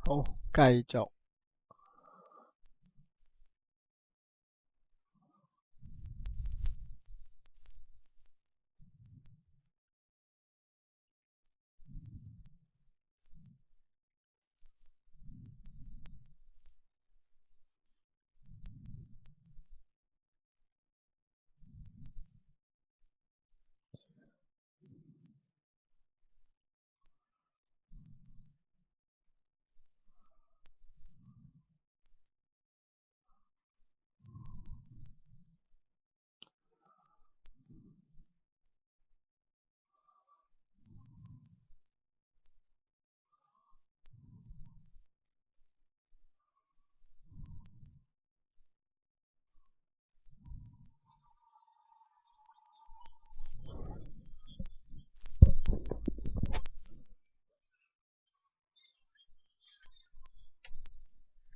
好，繼續。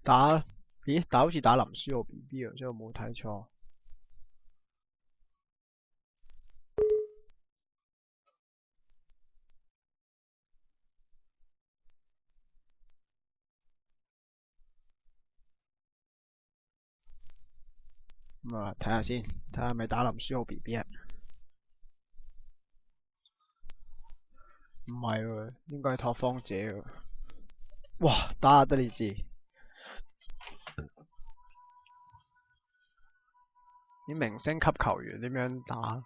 打好似打林書豪 BB 啊，所以我冇睇錯。咁啊，睇下先，睇下係咪打林書豪 BB 啊？唔係喎，應該係拓荒者喎。哇，打下得你知。啲明星級球員點樣打？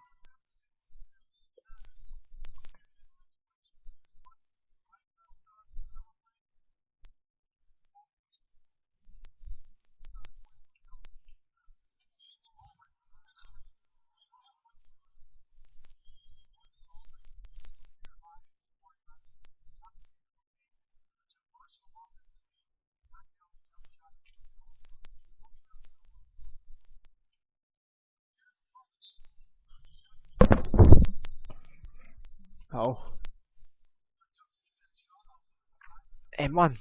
好 ，M1。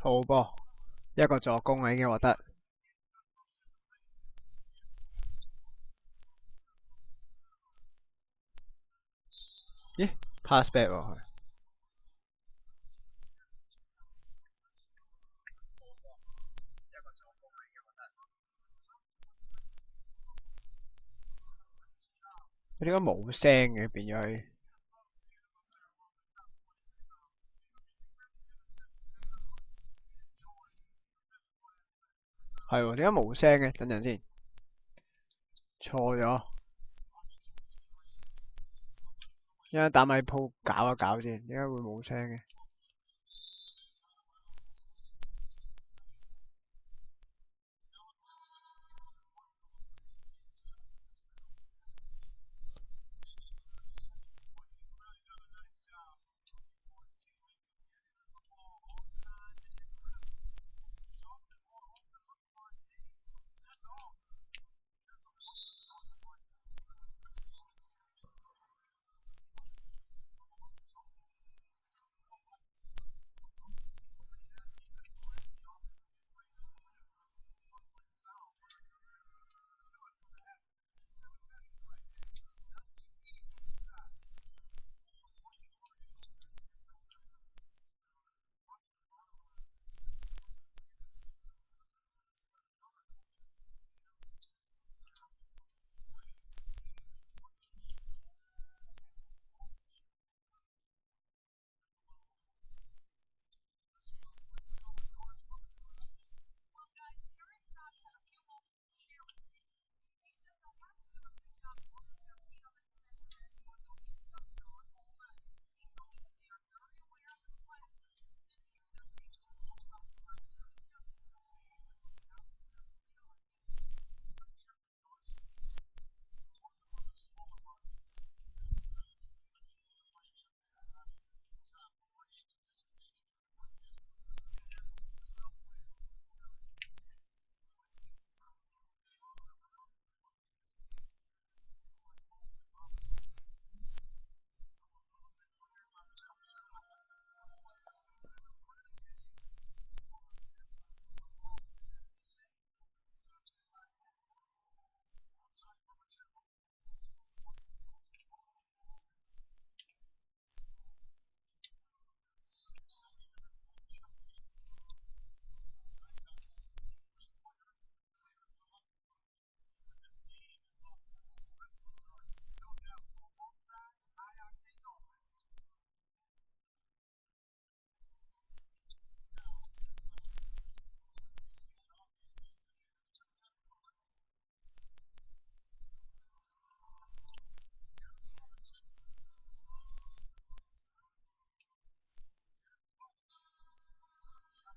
好波，一個助攻啊已經獲得。咦 ，pass back 喎佢。佢點解冇聲嘅變咗佢？係喎，點解冇聲嘅？等陣先，錯咗。一陣打咪鋪搞一搞先，點解會冇聲嘅？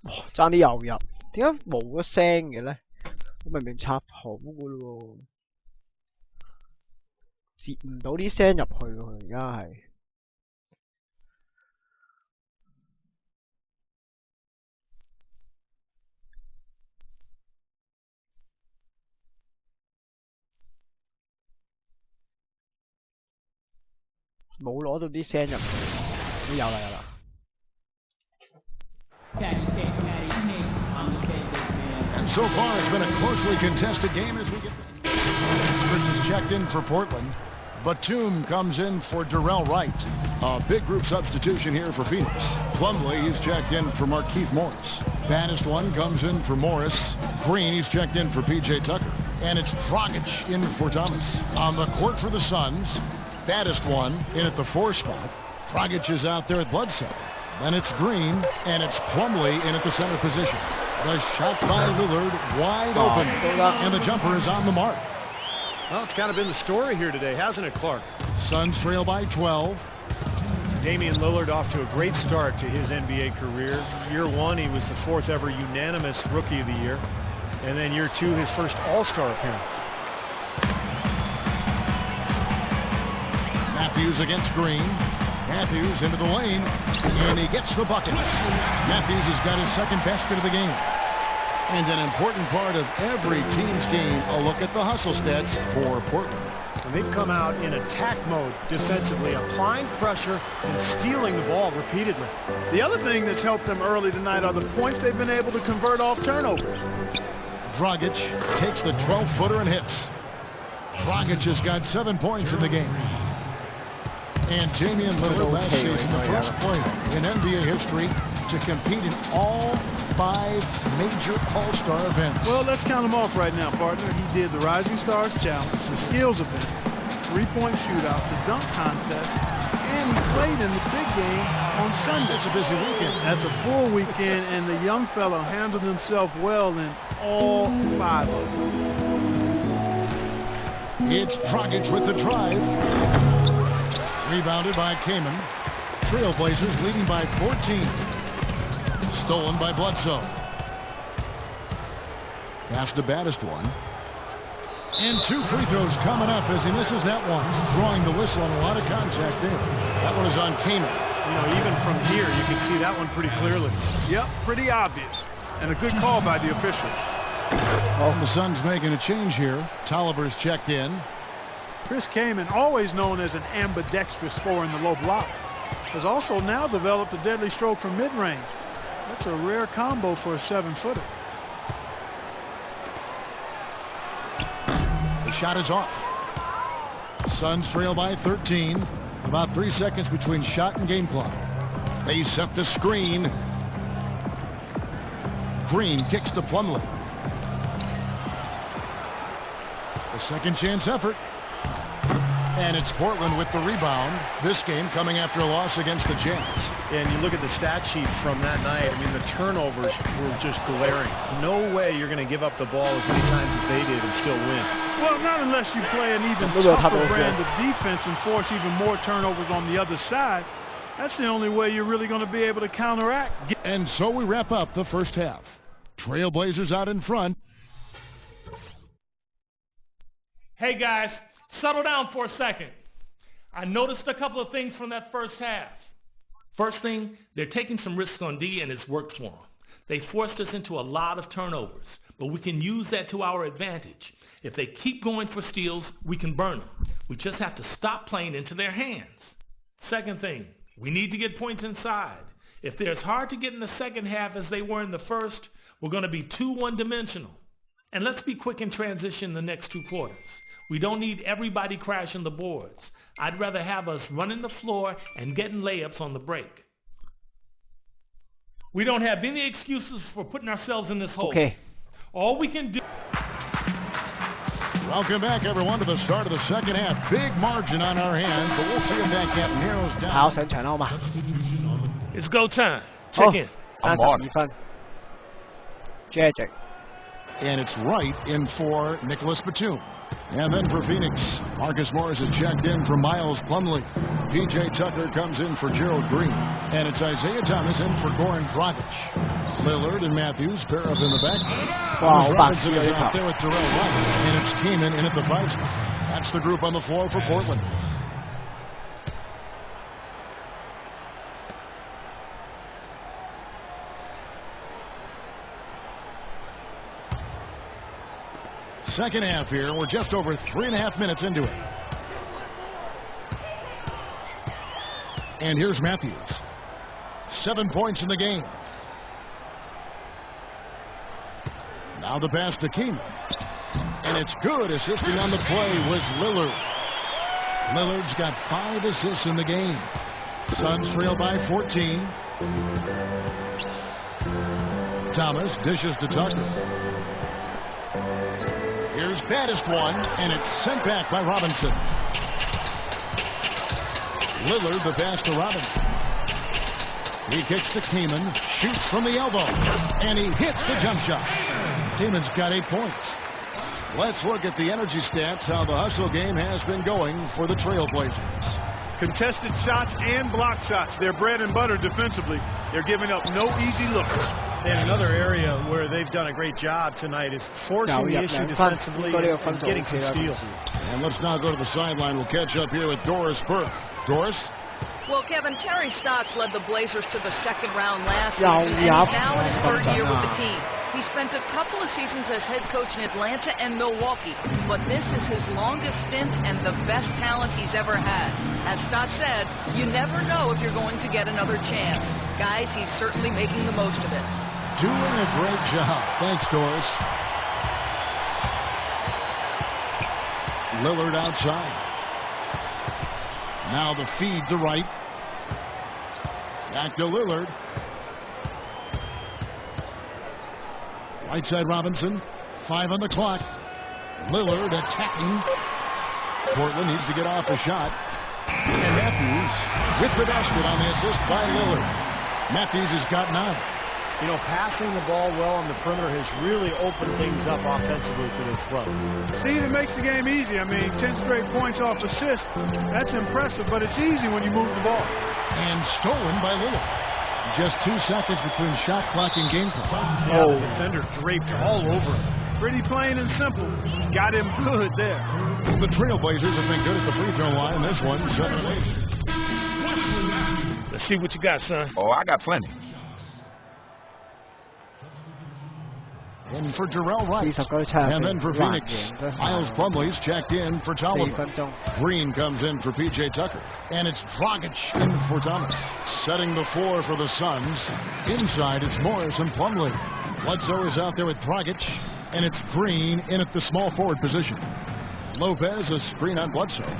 哇，爭啲又入，點解冇咗聲嘅咧？我明明插好嘅咯，截唔到啲聲入去喎，而家係。冇攞到啲聲入去，有啦有啦。And so far, it's been a closely contested game as we get. Chris is checked in for Portland. Batum comes in for Darrell Wright. A big group substitution here for Phoenix. Plumlee, he's checked in for Markieff Morris. Baddest one comes in for Morris. Green, he's checked in for P.J. Tucker. And it's Dragic in for Thomas. On the court for the Suns, baddest one in at the 4 spot. Dragic is out there at Bledsoe. Then it's Green, and it's Plumlee in at the center position. The shot by Lillard, wide open, and the jumper is on the mark. Well, it's kind of been the story here today, hasn't it, Clark? Suns trail by 12. Damian Lillard off to a great start to his NBA career. Year 1, he was the 4th ever unanimous Rookie of the Year. And then year 2, his first All-Star appearance. Matthews against Green. Matthews into the lane, and he gets the bucket. Matthews has got his second basket of the game. And an important part of every team's game, a look at the hustle stats for Portland. And they've come out in attack mode defensively, applying pressure and stealing the ball repeatedly. The other thing that's helped them early tonight are the points they've been able to convert off turnovers. Dragic takes the 12-footer and hits. Dragic has got 7 points in the game. And Damian Lillard last season, the first player in NBA history to compete in all 5 major All-Star events. Well, let's count them off right now, partner. He did the Rising Stars Challenge, the Skills event, three-point shootout, the dunk contest, and he played in the big game on Sunday. It's a busy weekend. That's a full weekend, and the young fellow handled himself well in all 5 of them. It's Dragic with the drive. Rebounded by Kaman. Trailblazers leading by 14. Stolen by Bledsoe. Pass the baddest one. And 2 free throws coming up as he misses that one. Drawing the whistle on a lot of contact there. That one is on Kaman. You know, even from here, you can see that one pretty clearly. Yep, pretty obvious. And a good call by the official. Well, the Suns making a change here. Tolliver's checked in. Chris Kaman, always known as an ambidextrous scorer in the low block, has also now developed a deadly stroke from mid-range. That's a rare combo for a 7-footer. The shot is off. Suns trail by 13. About 3 seconds between shot and game clock. They set the screen. Green kicks to Plumlee. The second chance effort. And it's Portland with the rebound. This game coming after a loss against the Jazz. And you look at the stat sheet from that night, I mean, the turnovers were just glaring. No way you're going to give up the ball as many times as they did and still win. Well, not unless you play an even tougher brand of defense and force even more turnovers on the other side. That's the only way you're really going to be able to counteract. And so we wrap up the first half. Trailblazers out in front. Hey guys, settle down for a second. I noticed a couple of things from that first half. First thing, they're taking some risks on D and it's worked for them. They forced us into a lot of turnovers, but we can use that to our advantage. If they keep going for steals, we can burn them. We just have to stop playing into their hands. Second thing, we need to get points inside. If they're as hard to get in the second half as they were in the first, we're going to be too one-dimensional. And let's be quick in transition the next 2 quarters. We don't need everybody crashing the boards. I'd rather have us running the floor and getting layups on the break. We don't have any excuses for putting ourselves in this hole. Okay. All we can do... Welcome back, everyone, to the start of the second half. Big margin on our hands, but we'll see if that gap narrows down. 跑上場啦，好嘛？ It's go time. Check in. 32分。Jagic. And it's right in for Nicholas Batum. And then for Phoenix, Marcus Morris is checked in for Miles Plumlee. P.J. Tucker comes in for Gerald Green. And it's Isaiah Thomas in for Goran Dragic. Lillard and Matthews pair up in the back. Wow, Robinson is out there with Darrell Wright. And it's Kaman in at the 5 spot. That's the group on the floor for Portland. Second half here. We're just over 3.5 minutes into it. And here's Matthews. 7 points in the game. Now the pass to Kaman. And it's good. Assisting on the play was Lillard. Lillard's got 5 assists in the game. Suns trail by 14. Thomas dishes to Tucker. Here's baddest one, and it's sent back by Robinson. Lillard the pass to Robinson. He kicks to Kaman, shoots from the elbow, and he hits the jump shot. Kaman's got 8 points. Let's look at the energy stats, how the hustle game has been going for the Trailblazers. Contested shots and block shots. They're bread and butter defensively. They're giving up no easy looks. And another area where they've done a great job tonight is forcing the issue defensively and getting some steals. And let's now go to the sideline. We'll catch up here with Doris Burke. Doris? Well, Kevin, Terry Stotts led the Blazers to the second round last season, and he's now in his third year with the team. He spent a couple of seasons as head coach in Atlanta and Milwaukee, but this is his longest stint and the best talent he's ever had. As Stotts said, you never know if you're going to get another chance. Guys, he's certainly making the most of it. Doing a great job. Thanks, Doris. Lillard outside. Now the feed to right. Back to Lillard. Right side Robinson. 5 on the clock. Lillard attacking. Portland needs to get off the shot. And Matthews with the basket on the assist by Lillard. Matthews has got 9. You know, passing the ball well on the perimeter has really opened things up offensively for this club. See, it makes the game easy. I mean, 10 straight points off assist. That's impressive, but it's easy when you move the ball. And stolen by Lillard. Just 2 seconds between shot clock and game clock. Yeah, the defender draped all over him. Pretty plain and simple. Got him good there. The Trailblazers have been good at the free throw line. This one, 7-8. Let's see what you got, son. Oh, I got plenty. In for Darrell Wright. 呢首歌唱 And then for Phoenix, 型真係 Miles Plumlee's checked in for 4 Tolliver. 分鐘。 Green comes in for P.J. Tucker. And it's Dragic in for Thomas. Setting the floor for the Suns. Inside, it's Morris and Plumlee. Bledsoe is out there with Dragic. And it's Green in at the small forward position. Lopez, a screen on Bledsoe.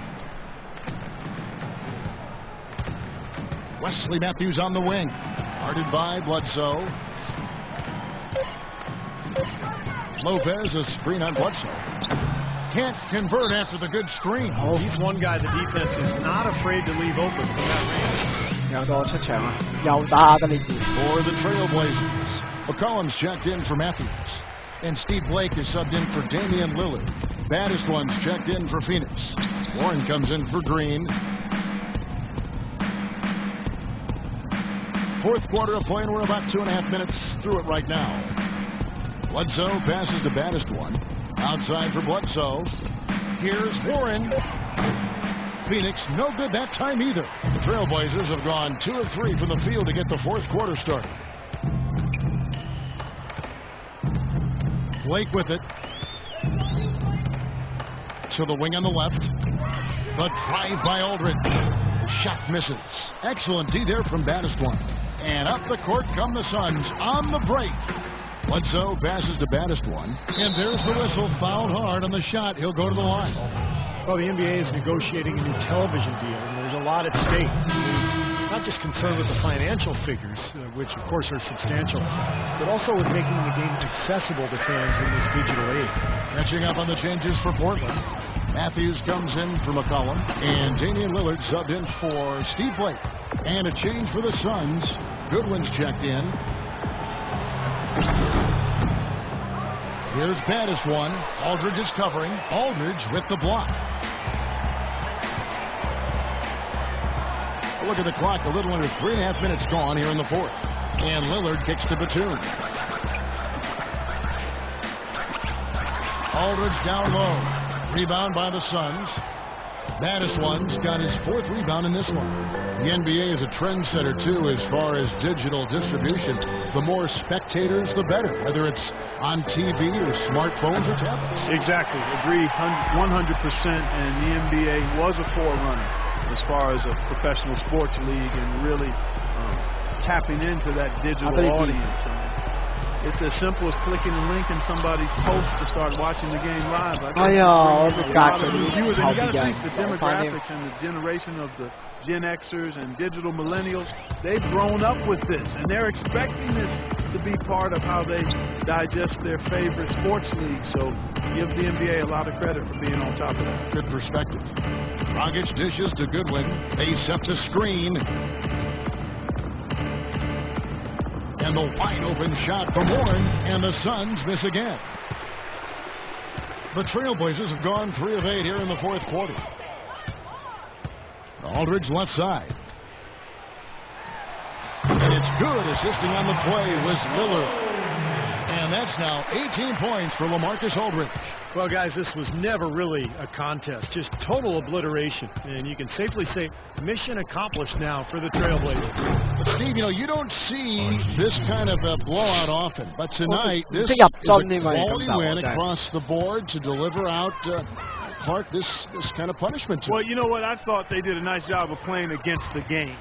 Wesley Matthews on the wing. Guarded by Bledsoe. Lopez, a screen on Bledsoe. Can't convert after the good screen. Oh, he's one guy the defense is not afraid to leave open from that range. 有到出場啊，又打得呢次。 For the Trailblazers, McCollum's checked in for Matthews. And Steve Blake is subbed in for Damian Lillard. Baddest one's checked in for Phoenix. Warren comes in for Green. Fourth quarter of play, and we're about 2.5 minutes through it right now. Bledsoe passes to baddest one. Outside for Bledsoe. Here's Warren. Phoenix, no good that time either. The Trailblazers have gone 2 of 3 from the field to get the fourth quarter started. Blake with it. To the wing on the left. The drive by Aldridge. Shot misses. Excellent D there from baddest one. And up the court come the Suns on the break. Bledsoe passes to baddest one. And there's the whistle. Fouled hard on the shot. He'll go to the line. Well, the NBA is negotiating a new television deal, and there's a lot at stake. They're not just concerned with the financial figures, which of course are substantial, but also with making the game accessible to fans in this digital age. Catching up on the changes for Portland. Matthews comes in for McCollum, and Damian Lillard subbed in for Steve Blake. And a change for the Suns. Goodwin's checked in. Here's baddest one. Aldridge is covering. Aldridge with the block. A look at the clock. A little under 3.5 minutes gone here in the fourth. And Lillard kicks to Batum. Aldridge down low. Rebound by the Suns. Baddest one's got his fourth rebound in this one. The NBA is a trendsetter, too, as far as digital distribution. The more spectators, the better, whether it's on TV or smartphones or tablets. Exactly. Agree 100%. And the NBA was a forerunner as far as a professional sports league and really tapping into that digital audience. It's as simple as clicking a link in somebody's post to start watching the game live. I got to think the demographics and the generation of the Gen Xers and digital millennials, they've grown up with this, and they're expecting this to be part of how they digest their favorite sports league. So give the NBA a lot of credit for being on top of that. Good perspective. Dragic dishes to Goodwin. Ace up to screen. And the wide-open shot from Warren, and the Suns miss again. The Trailblazers have gone 3 of 8 here in the fourth quarter. Aldridge left side. And it's good. Assisting on the play was Lillard. And that's now 18 points for LaMarcus Aldridge. Well, guys, this was never really a contest, just total obliteration. And you can safely say mission accomplished now for the Trailblazers. But Steve, you don't see this kind of a blowout often. But tonight, this is a quality win across the board to deliver out Clark this kind of punishment to Well, you know what? I thought they did a nice job of playing against the game.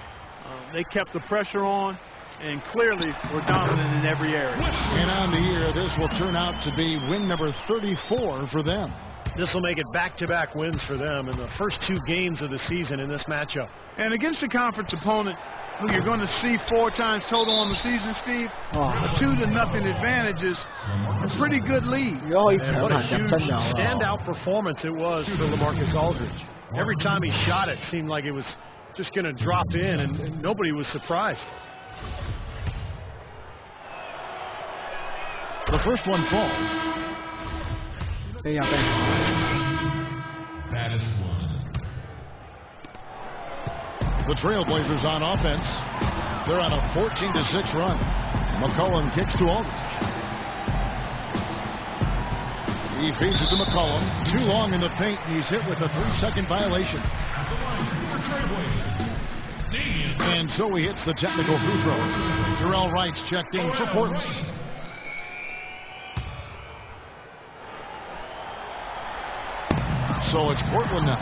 They kept the pressure on and clearly were dominant in every area. And on the year, this will turn out to be win number 34 for them. This will make it back-to-back wins for them in the first 2 games of the season in this matchup. And against a conference opponent who you're going to see 4 times total on the season, Steve, a 2-0 advantage is a pretty good lead. And what a huge standout performance it was for LaMarcus Aldridge. Every time he shot it seemed like it was just going to drop in, and nobody was surprised. The first one falls. Baddest one. The Trailblazers on offense. They're on a 14-6 run. McCollum kicks to Aldridge. He feeds it to McCollum. Too long in the paint, and he's hit with a 3-second violation. And so he hits the technical free throw. Jarrell Wright's checked in for Portland. So it's Portland now.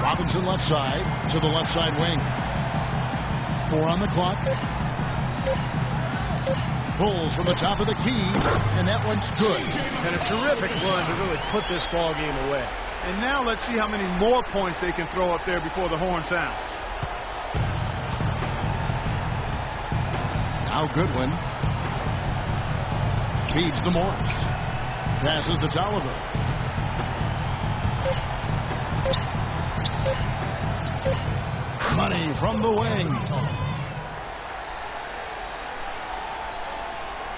Robinson left side to the left side wing. 4 on the clock. Pulls from the top of the key, and that one's good. And a terrific run to really put this ball game away. And now let's see how many more points they can throw up there before the horn sounds. Now Goodwin feeds to Morris. Passes to Tolliver. Money from the wing.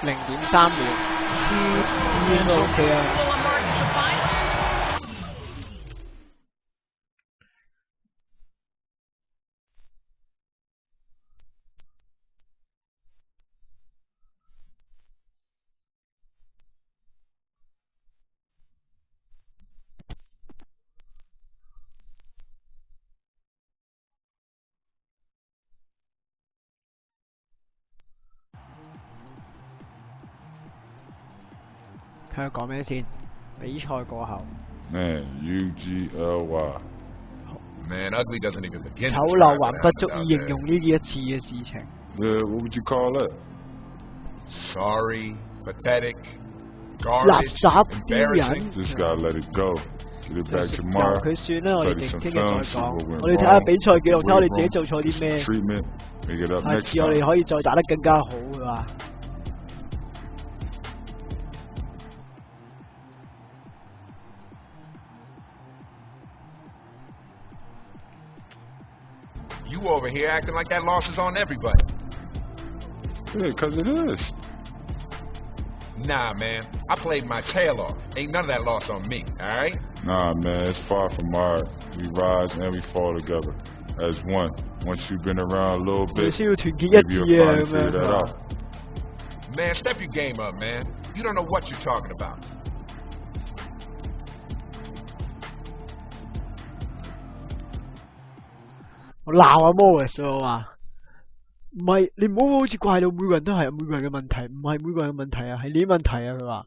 0.3秒，都 OK 啊。睇佢講咩先？比賽過後。Man, UGLY. Man, ugly doesn't even begin. 醜陋還不足以形容呢一次嘅事情。What would you call that? Sorry, pathetic, 垃 garbage, 圾啲人。 Just gotta let it go. Get it back tomorrow. 由佢算啦，我哋聽日再 see 講 what went。我哋睇下比賽記錄，睇下我哋自己做錯啲咩。 Treatment. Make it up 下 next 次我哋 time. 可以再打得更加好㗎嘛。You over here acting like that loss is on everybody. Yeah, because it is. Nah, man. I played my tail off. Ain't none of that loss on me, alright? Nah, man, it's far from hard. We rise and we fall together as one. Once you've been around a little bit, 你先要團結一 maybe you'll 致啊 finally 咁 figure 樣 that 啊 out. Man, step your game up, man. You don't know what you're talking about. 我鬧阿 Morris 啊嘛，唔係你唔好好似怪到每個人都係每個人嘅問題，唔係每個人嘅問題啊，係你啲問題啊佢話。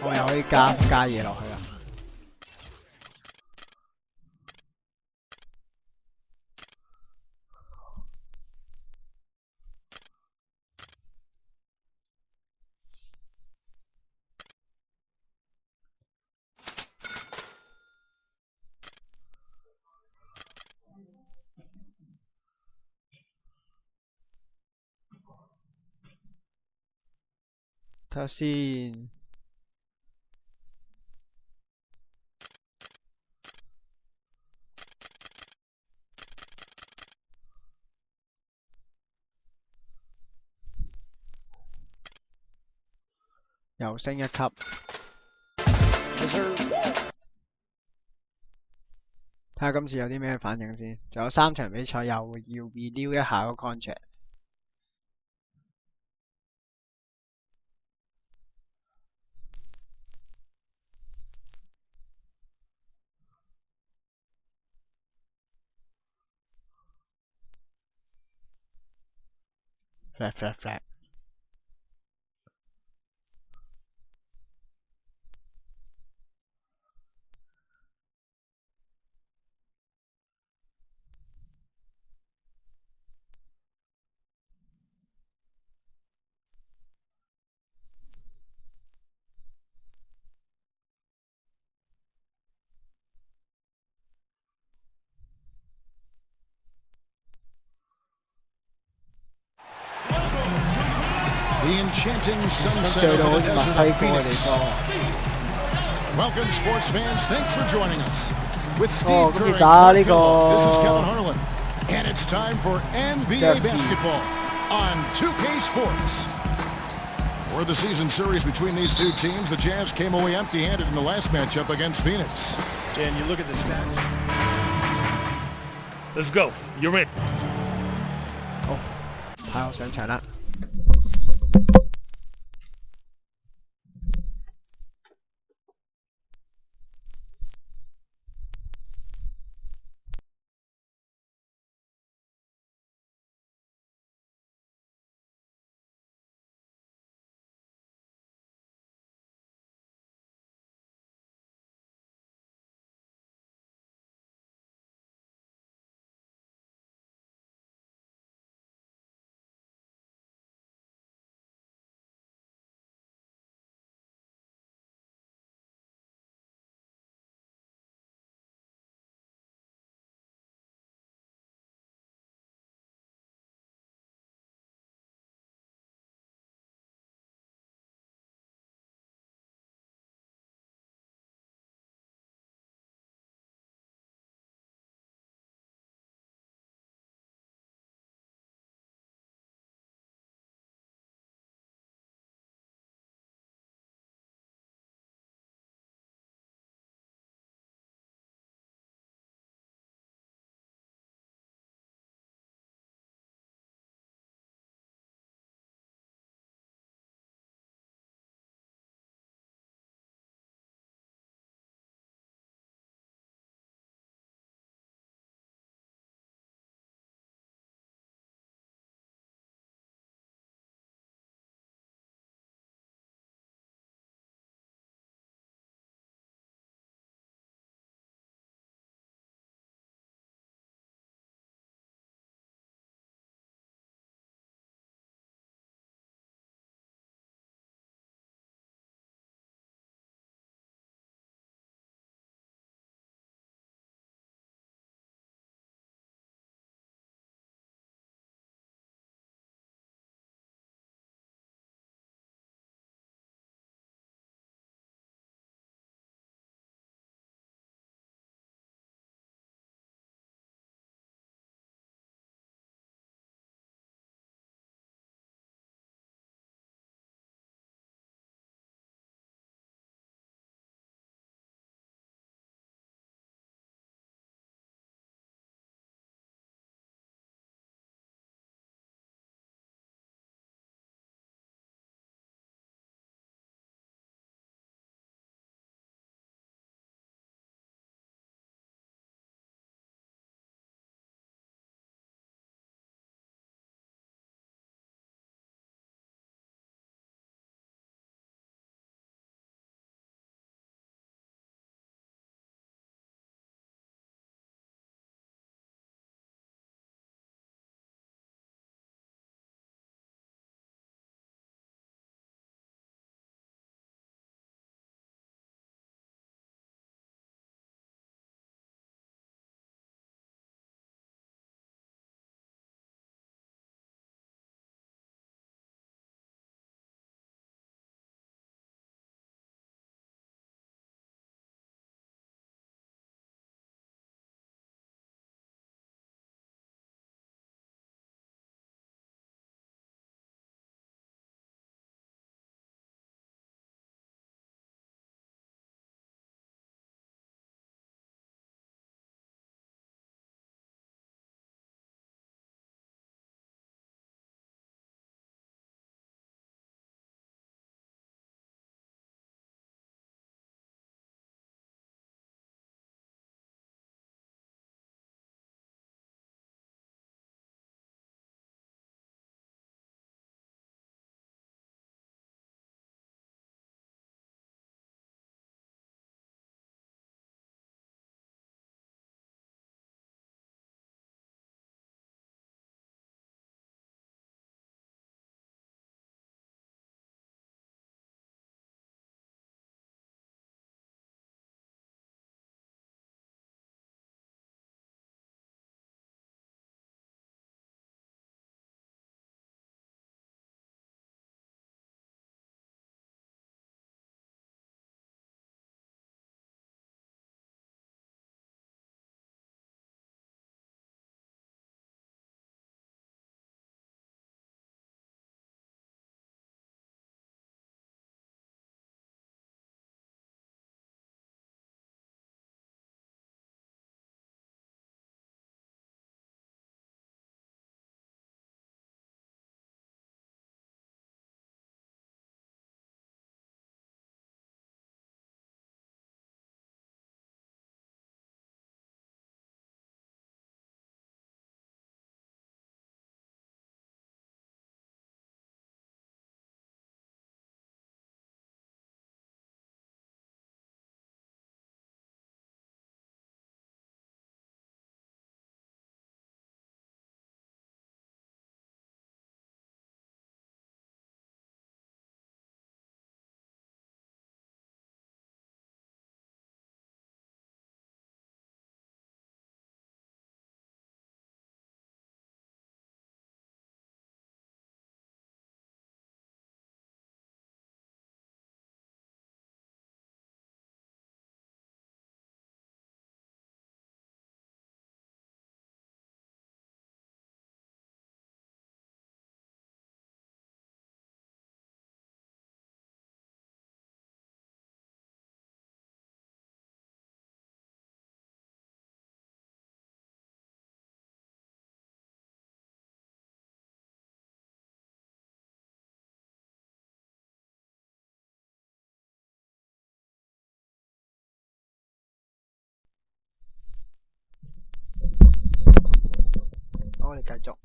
我又可以加嘢落去啊！睇下先。又升一級。睇下今次有啲咩反應先，仲有3場比賽又要 renew 一下個 contract。flat。The enchanting sunset 去到 of 好 the 似墨 desert 西 of 哥嘅 Phoenix. 地方。Welcome, sports fans. Thanks for joining us. With Steve 哦，咁 Curry 要打呢 This is Kevin 個 Harlan. And it's time for NBA Derby. basketball on 2K Sports. For the season series between these two teams, the Jazz came away empty-handed in the last matchup against Phoenix. And you look at the stats. Let's go. You're in. 好，派我上場啦。我哋繼續。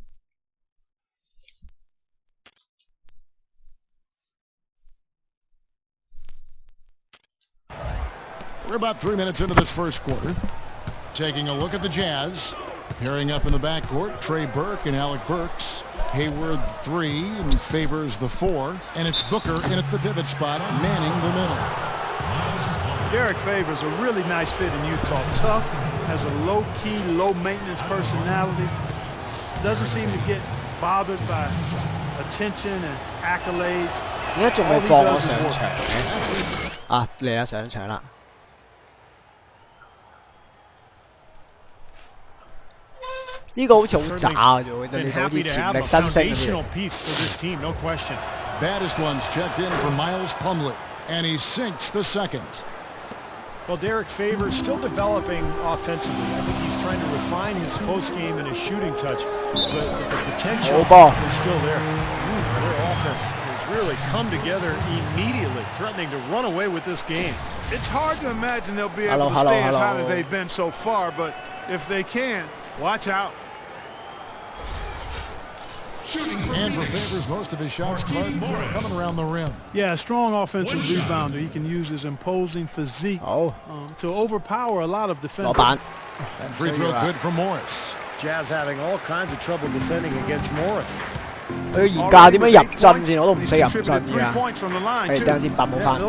We're about 3 minutes into this first quarter. Taking a look at the Jazz. Pairing up in the backcourt, Trey Burke and Alec Burks. Hayward 3 and Favors the 4. And it's Booker in at the pivot spot, manning the middle. Derek Favors a really nice fit in Utah. Tough, has a low-key, low-maintenance personality. Doesn't seem to get bothered by attention and accolades. 點解仲未放我上場嘅？啊，嚟啊，上場啦！呢個好似好渣嘅啫，對你好似潛力新星嘅。Baddest ones checked in for Miles Plumlee, and he sinks the second. Well, Derek Favors still developing offensively. I think he's trying to refine his post game and his shooting touch, but the potential is still there. Their offense has really come together immediately, threatening to run away with this game. It's hard to imagine they'll be able to stay as high as they've been so far, but if they can, watch out. And for Favors, most of his shots coming around the rim. Yeah, strong offensive rebounder. He can use his imposing physique to overpower a lot of defenders. And free throw good for Morris. Jazz having all kinds of trouble defending against Morris. 佢而家點樣入陣先？我都唔識入陣㗎。係等陣先，8冇翻。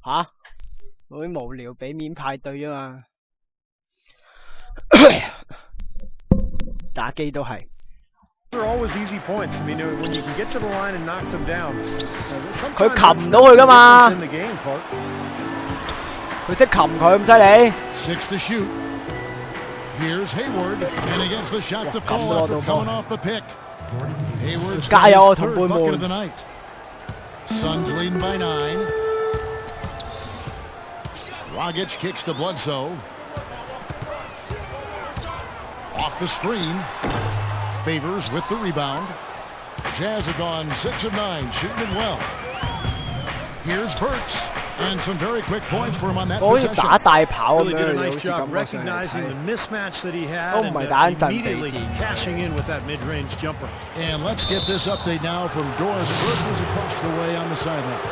吓？好無聊，俾面派對啊嘛！打機都係。They're always easy points. I mean, when you can get to the line and knock them down. 佢擒唔到佢噶嘛？佢識擒佢咁犀利。6 to shoot. Here's Hayward, and he gets the shot to fall after coming off the pick. Hayward's 加油啊，同伴們 of the night. Suns leading by 9. Dragic kicks to Bledsoe. Off the screen. Favors with the rebound. Jazz have gone 6 of 9, shooting it well. Here's Burks, and some very quick points for him on that possession. Really did a nice job recognizing the mismatch that he had and immediately cashing in with that mid-range jumper. And let's get this update now from Doris Burgess across the way on the sideline.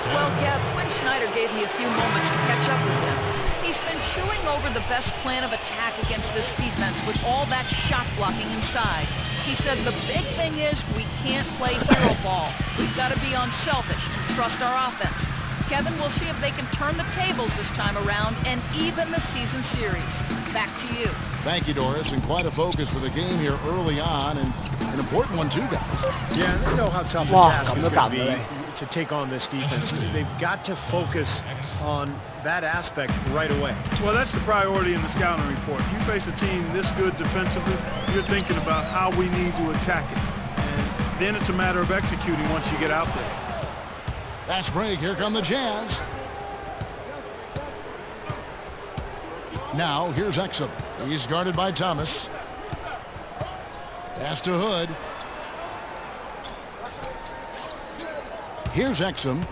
Well, yeah, Quinn Snyder gave me a few moments to catch up with him. He's been chewing over the best plan of attack against this defense with all that shot blocking inside. He said the big thing is we can't play hero ball. We've got to be unselfish and trust our offense. Kevin, we'll see if they can turn the tables this time around and even the season series. Back to you. Thank you, Doris, and quite a focus for the game here early on, and an important one too, guys. Yeah, they know how tough the task is going to be to take on this defense. They've got to focus on that aspect right away. Well, that's the priority in the scouting report. If you face a team this good defensively, you're thinking about how we need to attack it. And then it's a matter of executing once you get out there. Fast break, here come the Jazz. Now, here's Exum. He's guarded by Thomas. Pass to Hood. Here's Exum.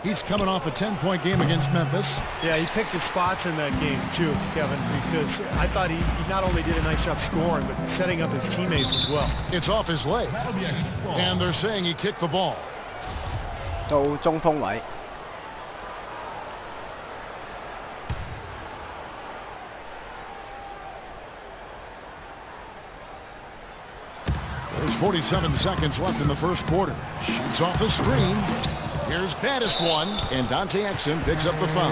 He's coming off a 10-point game against Memphis. Yeah, he picked his spots in that game, too, Kevin, because I thought he not only did a nice job scoring, but setting up his teammates as well. It's off his leg. And they're saying he kicked the ball. 做中鋒位。There's 47 seconds left in the first quarter. Shoots off the screen. Here's baddest one, and Dante Exum picks up the foul.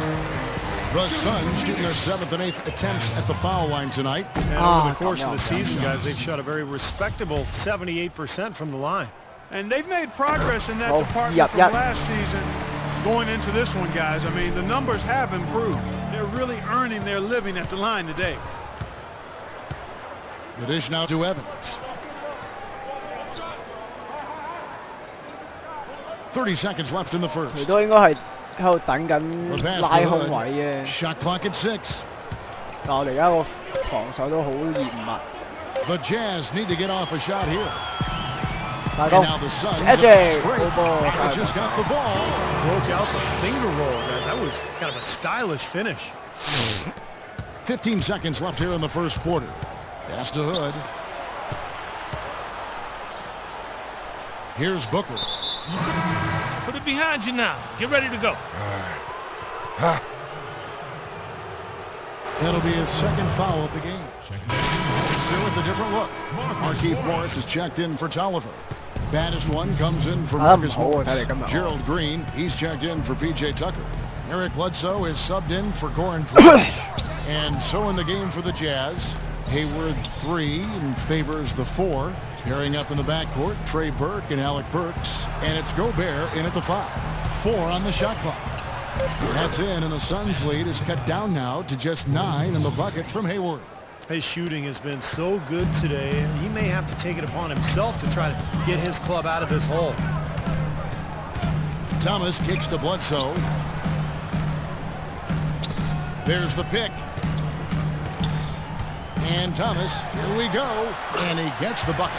The Suns shooting their 7th and 8th attempts at the foul line tonight. And over the course of the season, guys, they've shot a very respectable 78% from the line. And they've made progress in that department from last season going into this one, guys. I mean, the numbers have improved. They're really earning their living at the line today. The dish now to Evans. 30 seconds left in the first. 佢都應該係喺度等緊拉空位嘅。Shot clock at 6. 但我哋而家個防守都好嚴密。The Jazz need to get off a shot here. 大攻 Edge. Just got the ball. Broke out the finger roll. That was kind of a stylish finish. 15 seconds left here in the first quarter. Pass to Hood. Here's Booker. Put it behind you now. Get ready to go. That'll be his second foul of the game. Still with a different look. Markieff Morris is checked in for Tolliver. Baddest one comes in for Marcus Morris. Gerald Green, he's checked in for P.J. Tucker. Eric Bledsoe is subbed in for Goran Dragic. And so in the game for the Jazz, Hayward 3 and favors the 4. Pairing up in the backcourt, Trey Burke and Alec Burks. And it's Gobert in at the 5. 4 on the shot clock. That's in, and the Suns' lead is cut down now to just 9 in the bucket from Hayward. His shooting has been so good today, he may have to take it upon himself to try to get his club out of this hole. Thomas kicks to Bledsoe. There's the pick. And Thomas, here we go. And he gets the bucket.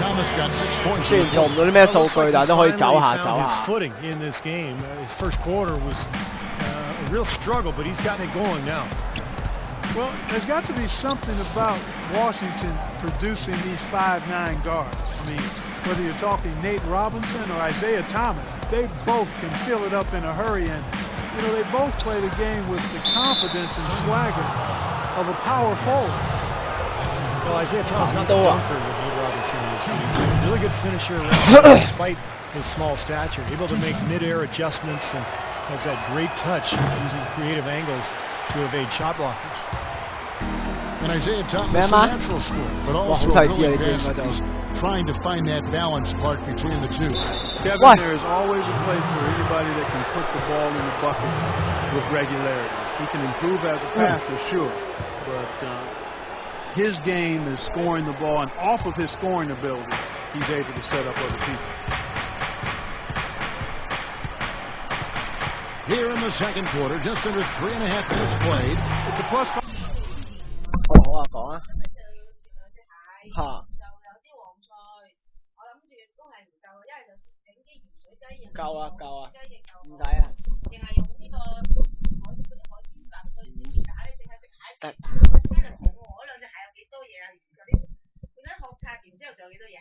Thomas got 6 points. 雖然做唔到啲咩數據，但係都可以走下。 His footing in this game. His first quarter was a real struggle, but he's gotten it going now. Well, there's got to be something about Washington producing these 5'9" guards. I mean, whether you're talking Nate Robinson or Isaiah Thomas, they both can fill it up in a hurry, and you know they both play the game with the confidence and swagger of a power forward. Well, Isaiah Thomas not the dunker with Nate Robinson. He's a really good finisher despite his small stature, able to make mid-air adjustments and has that great touch using creative angles to evade shot blockers. And Isaiah Thomas is a natural scorer, but also really fast, trying to find that balance part between the two. Kevin, there is always a place for anybody that can put the ball in the bucket with regularity. He can improve as a passer, sure, but his game is scoring the ball, and off of his scoring ability, he's able to set up other people. Here in the second quarter, just under 3.5 minutes played. It's a plus. 好啊，講啊。嚇。夠啊，夠啊，唔使啊。淨係用呢個海鮮白碎魚蛋咧，淨係食蟹。我點解就肚餓？嗰兩隻蟹有幾多嘢啊？嗰啲殼拆完之後仲有幾多嘢？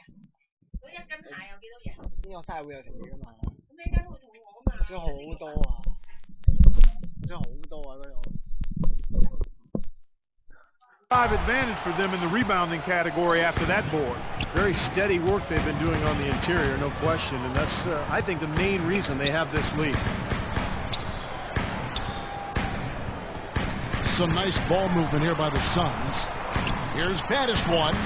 嗰一斤蟹有幾多嘢？呢個真係會有食嘢㗎嘛？咁你一間都會肚餓㗎嘛？真係好多啊！真係好多啊！嗰度。 5 advantage for them in the rebounding category after that board. Very steady work they've been doing on the interior, no question, and that's, I think, the main reason they have this lead. Some nice ball movement here by the Suns. Here's baddest one.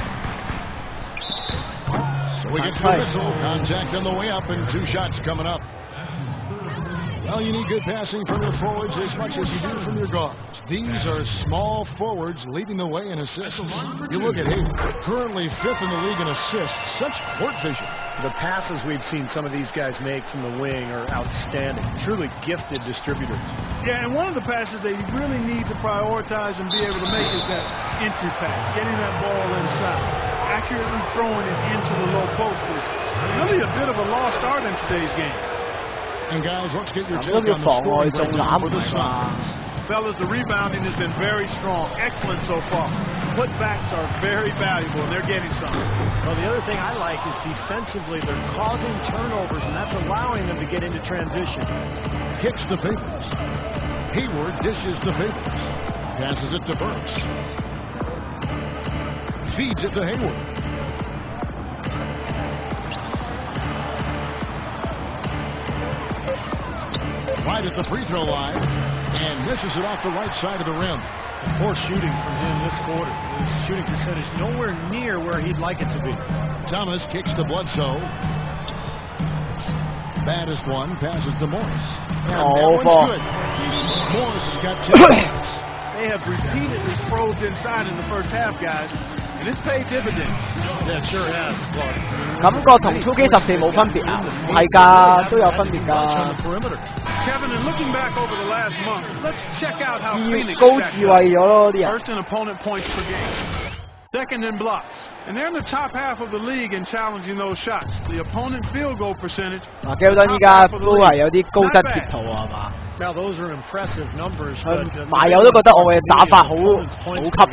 So we get to the whistle. Contact on the way up, and 2 shots coming up. Well, you need good passing from your forwards as much as you do from your guards. These are small forwards leading the way in assists. You look at Hayward, currently 5th in the league in assists. Such court vision. The passes we've seen some of these guys make from the wing are outstanding. Truly gifted distributors. Yeah, and one of the passes they really need to prioritize and be able to make is that entry pass, getting that ball inside. Accurately throwing it into the low post is really a bit of a lost art in today's game. And guys, let's get your take on the scoring for the Suns. Fellas, the rebounding has been very strong. Excellent so far. Putbacks are very valuable, and they're getting some. Well, the other thing I like is defensively, they're causing turnovers, and that's allowing them to get into transition. Kicks the Favors. Hayward dishes the Favors. Passes it to Burks. Feeds it to Hayward. Right at the free throw line. And misses it off the right side of the rim. Poor shooting from him this quarter. His shooting percentage nowhere near where he'd like it to be. Thomas kicks to Bledsoe. Baddest one passes to Morris. And that one's good. Morris has got 2 points. They have repeatedly probed inside in the first half, guys. And it's paid dividends. Yeah, it sure has, Clark. 感覺同超機14冇分別啊？唔係㗎，都有分別㗎。Kevin, and looking back over the last month, let's check out how Phoenix 高智慧咗咯啲人。 First in opponent points per game, second in blocks, and they're in the top half of the league in challenging those shots. The opponent field goal percentage. 嗱，基頓依家都係有啲高質貼圖啊，係嘛？Now those are impressive numbers. 麻友都覺得我嘅打法好吸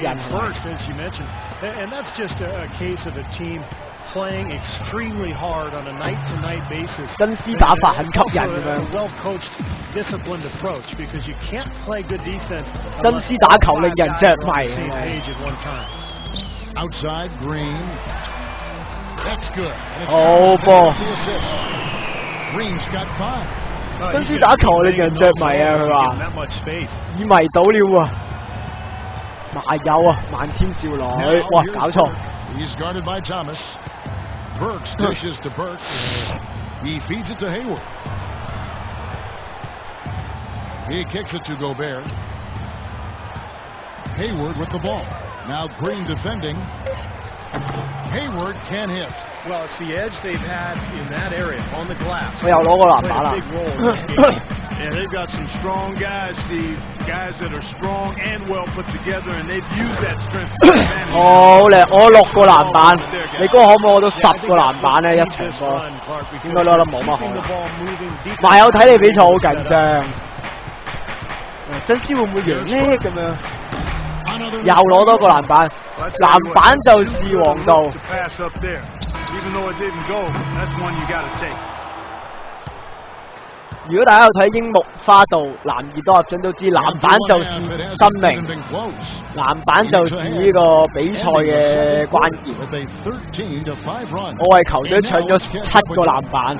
引。 First, as you mentioned, and that's just a case of a team playing extremely hard on a night-to-night basis. 真司打法很吸引咁樣。Well-coached, disciplined approach because you can't play good defense. 真司打球令人着迷。 Outside Green. That's good. 好波。Green's got 5. 真司打球令人着迷啊！佢話已迷倒了啊！麻友啊，萬千少女，哇，搞錯。He's guarded by Thomas. Burks dishes to Burks. He feeds it to Hayward. He kicks it to Gobert. Hayward with the ball. Now Green defending. Hayward can't hit. Well, it's the edge they've had in that area on the glass. 我又攞個籃板啦。And they've got some strong guys, Steve. Guys that are strong and well put together, and they've used that strength to advantage. 好叻，我6個籃板，你哥可唔可以攞到10個籃板咧？一場波應該攞得冇乜可能。麻友睇你比賽好緊張，真司會唔會贏咧？咁樣又攞多個籃板，籃板就是王道。如果大家有睇櫻木花道男兒當入樽都知，籃板就是生命，籃板就是呢個比賽嘅關鍵。我為球隊搶咗7個籃板。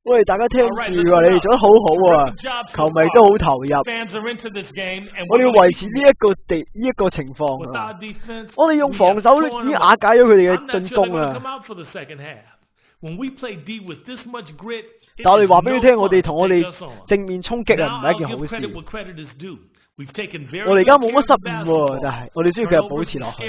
喂，大家聽住啊！你哋做得好好啊，球迷都好投入。我哋要維持呢一個情況啊！我哋用防守已經瓦解咗佢哋嘅進攻啊！但我哋話俾你聽，我哋同我哋正面衝擊啊，唔係一件好事。我哋而家冇乜失誤喎，但係我哋需要繼續保持落去。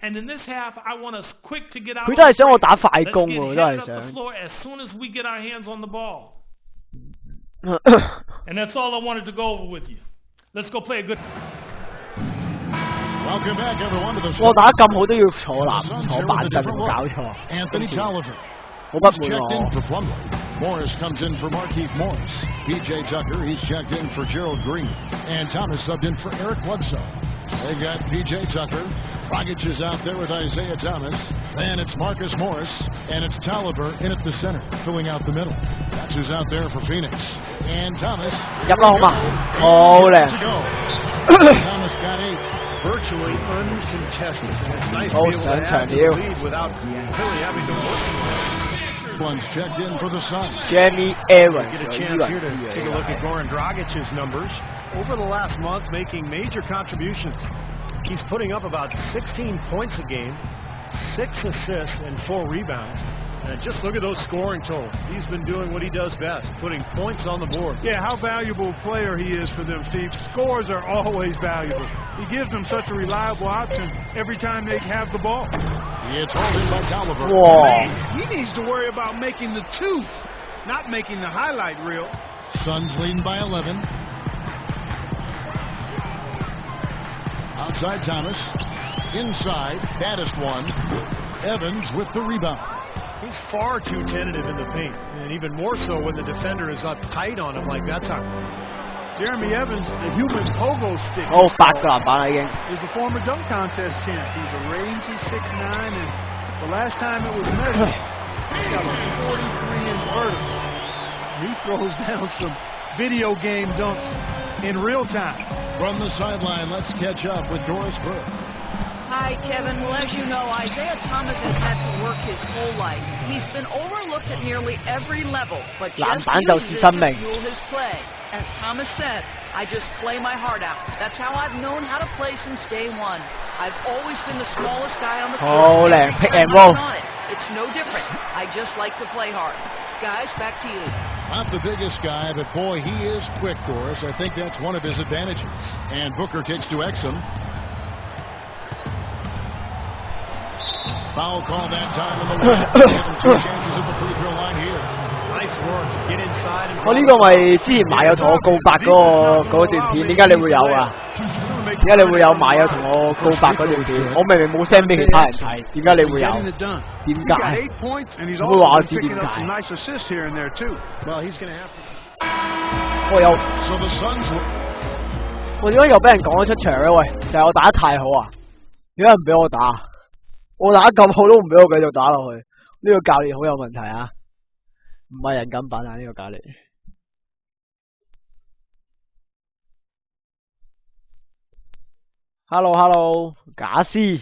And in this half, I want us quick to get out. 佢真係想我打快攻喎，真係想。As soon as we get our hands on the ball. And that's all I wanted to go over with you. Let's go play a good. Welcome back, everyone, to the show. 我打咁好都要坐板凳，冇搞錯。Anthony Tolliver. 好不滿喎。 Morris comes in for Markeith Morris. PJ Tucker, he's checked in for Gerald Green. And Thomas subbed in for Eric Bledsoe. They got PJ Tucker. Rogic is out there with Isaiah Thomas. Then it's Marcus Morris. And it's Tolliver in at the center, filling out the middle. That's who's out there for Phoenix. And Thomas. 入啦好嘛，好靚。Thomas got 8. Virtually uncontested. It's nice to be able to add the lead without really having to work. One's checked in for the Suns. Jamie Aaron. Get a chance here to take a look at Goran Dragic's numbers. Over the last month, making major contributions. He's putting up about 16 points a game, 6 assists, and 4 rebounds. And just look at those scoring totals. He's been doing what he does best, putting points on the board. Yeah, how valuable a player he is for them, Steve. Scores are always valuable. He gives them such a reliable option every time they have the ball. It's holding by Tolliver. He needs to worry about making the 2, not making the highlight reel. Suns leading by 11. Outside Thomas. Inside, baddest one. Evans with the rebound. He's far too tentative in the paint, and even more so when the defender is up tight on him like that time. Jeremy Evans, the human pogo stick. Oh, 8個籃板啦已經。He's a former dunk contest champ. He's a rangy 6'9", and the last time it was measured, he got a 43-inch vertical. He throws down some video game dunks in real time. From the sideline, let's catch up with Doris Burke. Hi, Kevin. Well, as you know, Isaiah Thomas has had to work his whole life. He's been overlooked at nearly every level, but just uses to fuel his play. As Thomas said, I just play my heart out. That's how I've known how to play since day one. I've always been the smallest guy on the court. Pick and roll. It's no different. I just like to play hard. Guys, back to you. Not the biggest guy, but boy, he is quick, Doris. I think that's one of his advantages. And Booker takes to Exum. Foul call that time in the lane. Two chances at the free throw line here. Nice work. Get inside and 我呢個咪之前馬友同我告白嗰段片，點解你會有啊？點解你會有馬友同我告白嗰段片？我明明冇 send 俾其他人睇，點解你會有？點解？唔會話我知點解？我有。我點解又俾人趕咗出場咧？喂，就係我打得太好啊！點解唔俾我打？我打得咁好都唔俾我繼續打落去，呢個教練好有問題啊！唔係人咁品啊！呢個教練。Hello， 假絲，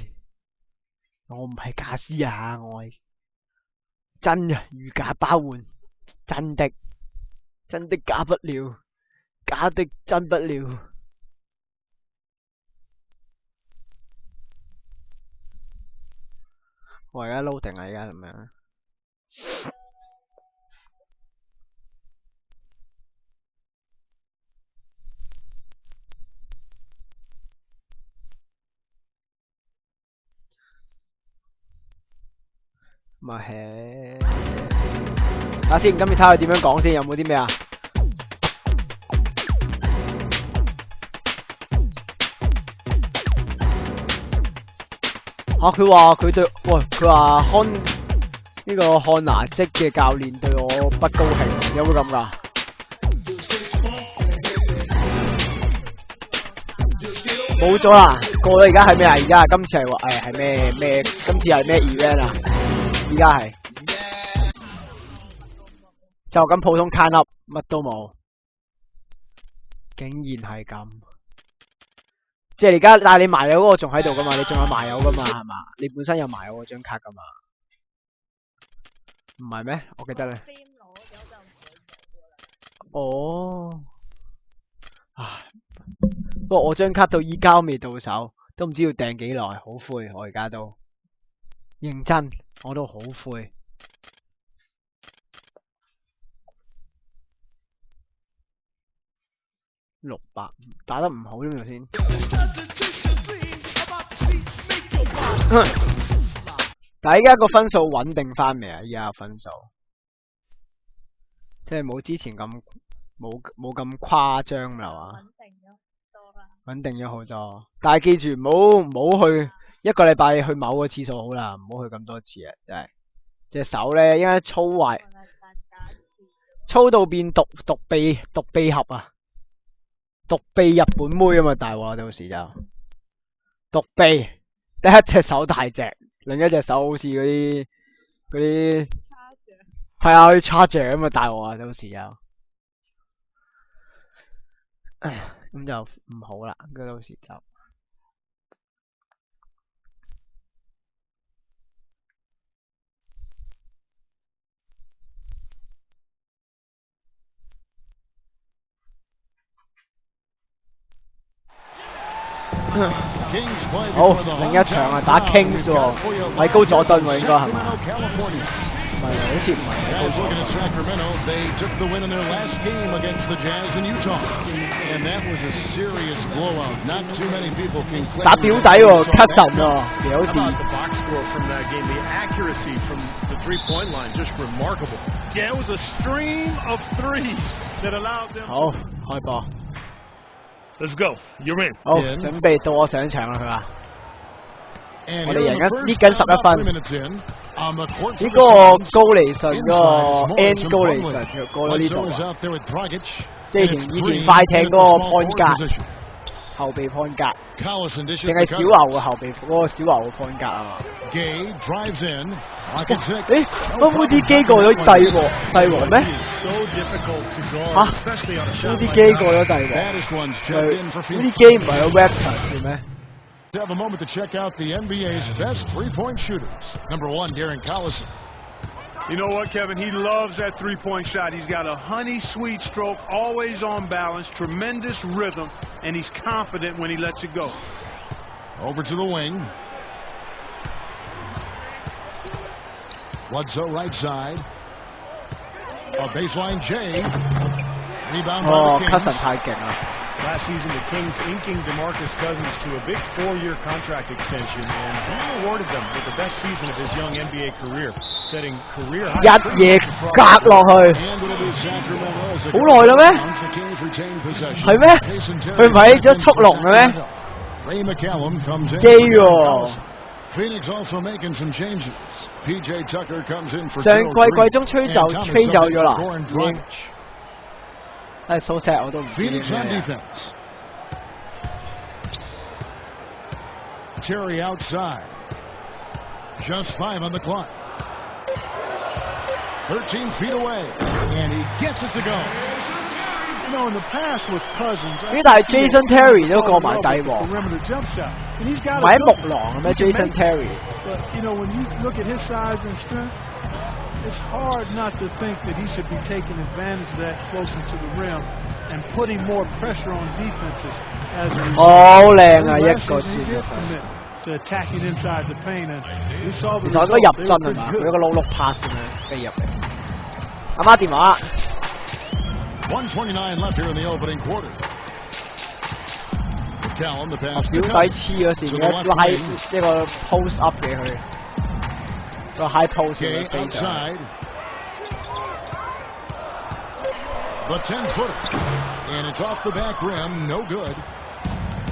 我唔係假絲啊，我係真嘅，如假包換，真的假不了，假的真不了。我而家撈定啊！而家咁樣。咪係，睇下先，今次睇佢點樣講先，有冇啲咩啊？佢話佢對，佢話呢個漢拿式嘅教練對我不高興，有冇咁㗎？冇咗啦，過咗而家係咩啊？而家今次係咩？今次係咩 event 啊？而家係就咁普通 can up， 乜都冇，竟然係咁。即係而家，但係你麻友嗰個仲喺度噶嘛？你仲有麻友噶嘛？係嘛？你本身有麻友嗰張卡噶嘛？唔係咩？我記得咧。哦，不過我張卡到依家都未到手，都唔知要訂幾耐，好灰。我而家都認真，我都好灰。600打得唔好啫嘛先。但係依家個分數穩定翻未啊？依家個分數，即係冇之前咁冇咁誇張啦嘛。穩定咗好多，但係記住唔好去一個禮拜去某個次數好啦，唔好去咁多次啊！真係隻手咧，應該操壞，操到變獨臂俠啊！獨臂日本妹啊嘛，大鑊到時就獨臂，得一隻手大隻，另一隻手好似嗰啲係啊，去 charge 咁啊，大鑊啊，到時就。咁就唔好啦，佢到時就好另一場啊，打 Kings 喎，米高佐敦喎，應該係嘛？唔係，好似唔係米高佐敦。打表弟喎，Cousin 喎，表弟。好，開波。Let's go. You're in. 好，準備到我上場啦，佢話。我哋贏緊11分。呢個高利遜個 N 高利遜就過咗呢度，即係以前快艇嗰個 point guard 後備 point guard，定係小牛嘅後備嗰個小牛嘅 point guard 啊嘛？咁烏啲機過咗帝王咩？烏啲機過咗帝王，烏啲機唔係有 Raptors 嘅咩？Have a moment to check out the NBA's best three-point shooters. Number 1, Darren Collison. You know what, Kevin? He loves that three-point shot. He's got a honey sweet stroke, always on balance, tremendous rhythm, and he's confident when he lets it go. Over to the wing. Bledsoe right side. A baseline J. Rebound by the Kings. Cousin 太勁啦。 Last season, the Kings inking DeMarcus Cousins to a big 4-year contract extension, and he rewarded them with the best season of his young NBA career, setting career high. 一嘢隔落去，好耐啦咩？係咩？佢唔係咗速龍嘅咩？機喎。上季季中吹走咗啦，已經。係蘇石我都唔知咩。Terry outside. Just 5 on the clock. 13 feet away. And he gets it to go. You know, in the past with Cousins, 但係 Jason Terry 都過埋帝王，唔 係 喺木狼咩 Jason Terry？ But you know, when you look at his size and strength, it's hard not to think that he should be taking advantage of that closer to the rim and putting more pressure on defenses as a result. 好靚啊！一個字。To attacking inside the paint, and we saw the 其實應該入樽係嘛？佢有個碌碌 pass 咁樣飛入嚟。阿媽電話。 1:29 left here in the opening quarter. McCallum the pass. 表弟黐嗰時一拉一個 post up 俾佢，個 high post 嘅飛上。 The 10-footer, and it's off the back rim, no good.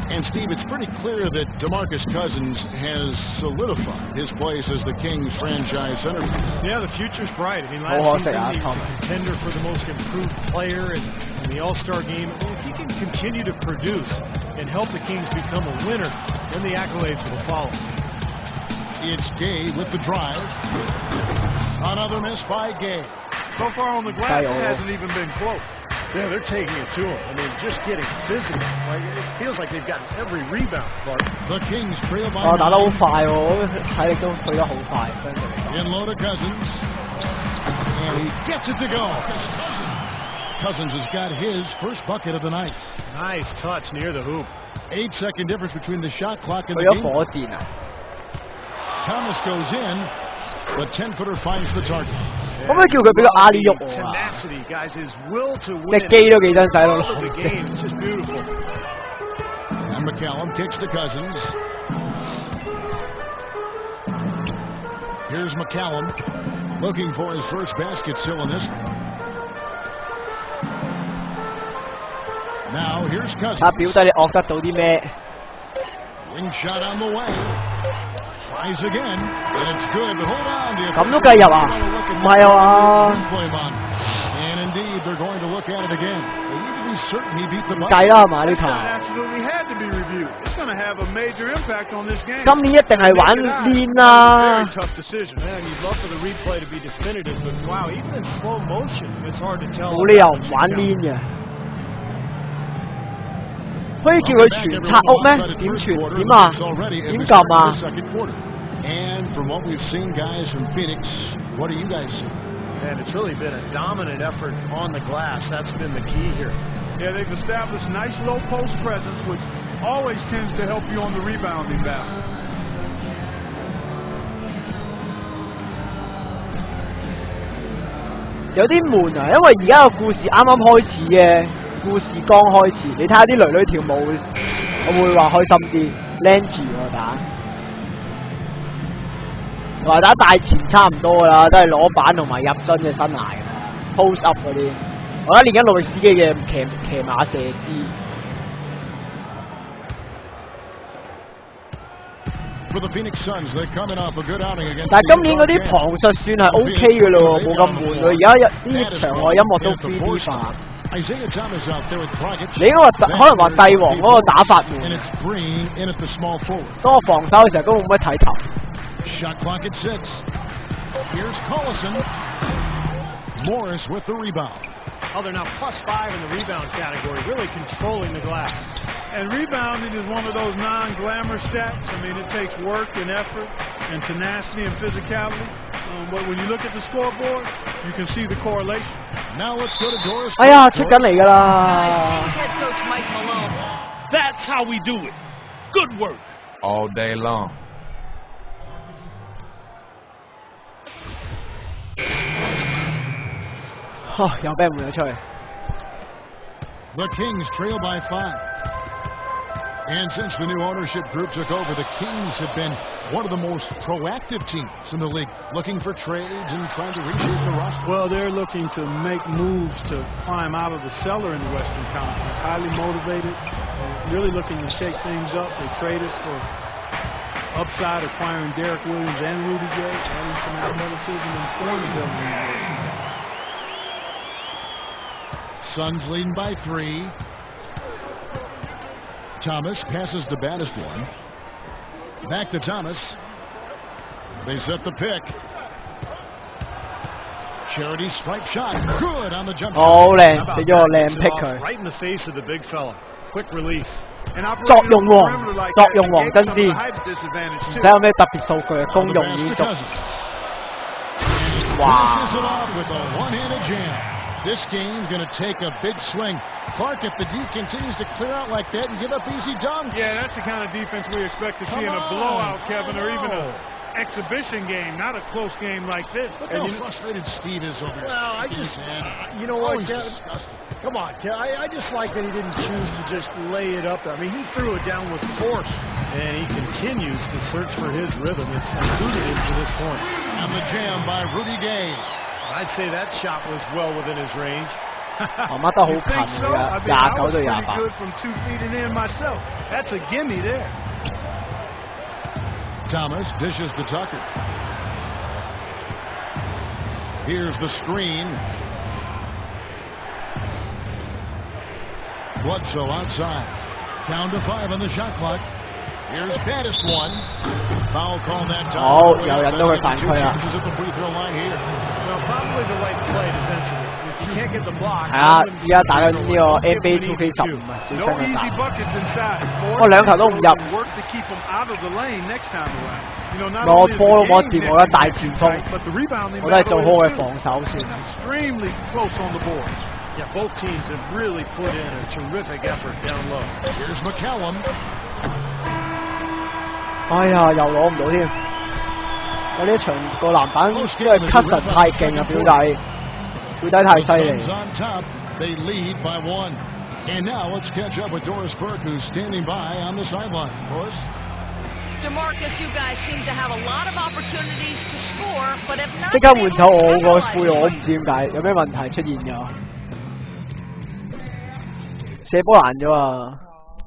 And Steve, it's pretty clear that DeMarcus Cousins has solidified his place as the Kings franchise center. Yeah, the future's bright. I mean, last season he was a contender for the most improved player in the All-Star game. If he can continue to produce and help the Kings become a winner, then the accolades will follow. It's Gay with the drive. Another miss by Gay. So far on the glass, it hasn't even been close. Yeah, they're taking it to him. I mean, just getting physical. Like, it feels like they've gotten every rebound, Clark. The Kings trail by 打得好快喎，體力都退得好快。In low to Cousins. And he gets it to go. Cousins has got his first bucket of the night. Nice touch near the hoop. 8-second difference between the shot clock and the game. 火箭啊 Thomas goes in. The 10-footer finds the target. 可唔可以叫佢俾個阿里喐我啊？隻機都幾真使咯。And McCallum kicks to Cousins. Here's McCallum looking for his first basket still in this one. Now here's Cousins. 阿表弟你惡得到啲咩 ？Wing shot on the way. Tries again, and it's good, but hold on. 咁都計入啊？唔係啊嘛。 And indeed, they're going to look at it again. They need to be certain he beat the 計啦係嘛呢球？ Absolutely had to be reviewed. It's going to have a major impact on this game. 今年一定係玩黏啦。 Very tough decision, man. You'd love for the replay to be definitive, but wow, even in slow motion, it's hard to tell. 冇理由唔玩黏嘅。可以叫佢傳拆屋咩？點傳？點啊？點撳啊？ And from what we've seen, guys from Phoenix, what do you guys see? And it's really been a dominant effort on the glass. That's been the key here. Yeah, they've established nice low post presence, which always tends to help you on the rebounding battle. 有啲悶啊，因為而家個故事啱啱開始嘅，故事剛開始，你睇下啲女女跳舞，我會話開心啲 ，Langy 喎打。話打大前差唔多噶啦，都係攞板同埋入樽嘅生涯嘅 ，post up 嗰啲。我而家練緊路易斯基嘅騎馬射姿。但係今年嗰啲旁述算係 OK 嘅咯，冇咁悶喎。而家啲場外音樂都 3D 化。你應該話可能話帝王嗰個打法悶。當我防守嘅時候，根本冇乜睇頭。 Shot clock at 6. Here's Collison. Morris with the rebound. Oh, they're now +5 in the rebound category, really controlling the glass. And rebounding is one of those non-glamour stats. I mean, it takes work and effort and tenacity and physicality. But when you look at the scoreboard, you can see the correlation. Now let's go to Doris. 哎呀，出緊嚟㗎啦 Head coach Mike Malone. That's how we do it. Good work. All day long. 又俾人換咗出去。The Kings trail by 5. And since the new ownership group took over, the Kings have been one of the most proactive teams in the league, looking for trades and trying to reshape the roster. Well, they're looking to make moves to climb out of the cellar in the Western Conference. Highly motivated, really looking to shake things up. They traded for upside, acquiring Derek Williams and Rudy Gay, adding some athleticism and scoring ability. Suns leading by 3. Thomas passes the baddest one. Back to Thomas. They set the pick. Charity stripe shot. Good on the jump. 好靚，俾咗個靚 pick 佢。 Right in the face of the big fella. Quick release. 作用王真啲，唔使有咩特別數據，功用已經足。哇！ This game's going to take a big swing. Clark, if the D continues to clear out like that and give up easy dunks. Yeah, that's the kind of defense we expect to see in a blowout, Kevin, or even an exhibition game, not a close game like this. Look how frustrated Steve is over there. Well, I just, you know what, Kevin? Come on, I just like that he didn't choose to just lay it up there. I mean, he threw it down with force, and he continues to search for his rhythm. It's eluded him to this point. And the jam by Rudy Gay. I'd say that shot was well within his range. 我乜都好近㗎，29對28。 good from 2 feet and in myself. That's a gimme there. Thomas dishes to Tucker. Here's the screen. Bledsoe outside. Down to 5 on the shot clock. Here's baddest one. Foul call that time. 好，有人都會犯規啦。 At the free throw line here. Well, probably the right play defensively. If you can't get the block. 係啊，而家打緊呢個 NBA 2K15啊，最新 No 嘅 easy 打。 buckets inside. 我兩球都唔入。Work to keep them out of the lane next time around. You know, not 攞 only is 波 the 都冇得 game 掂，我覺得大前鋒， but the rebounding 我都係做好嘅 battle is 防守先。 extremely close on the board. Yeah, both teams have really put in a terrific effort down low. Here's McCallum. 哎呀，又攞唔到添。我呢一場個籃板因為 Cushion 太勁啊，表弟太犀利。 On top, they lead by 1. And now let's catch up with Doris Burke, who's standing by on the sideline. Doris? DeMarcus, you guys seem to have a lot of opportunities to score, but have not 即刻 been 換 able 走 to 我個 capitalize. 背，我唔知點解有咩問題出現㗎。射波難咗啊！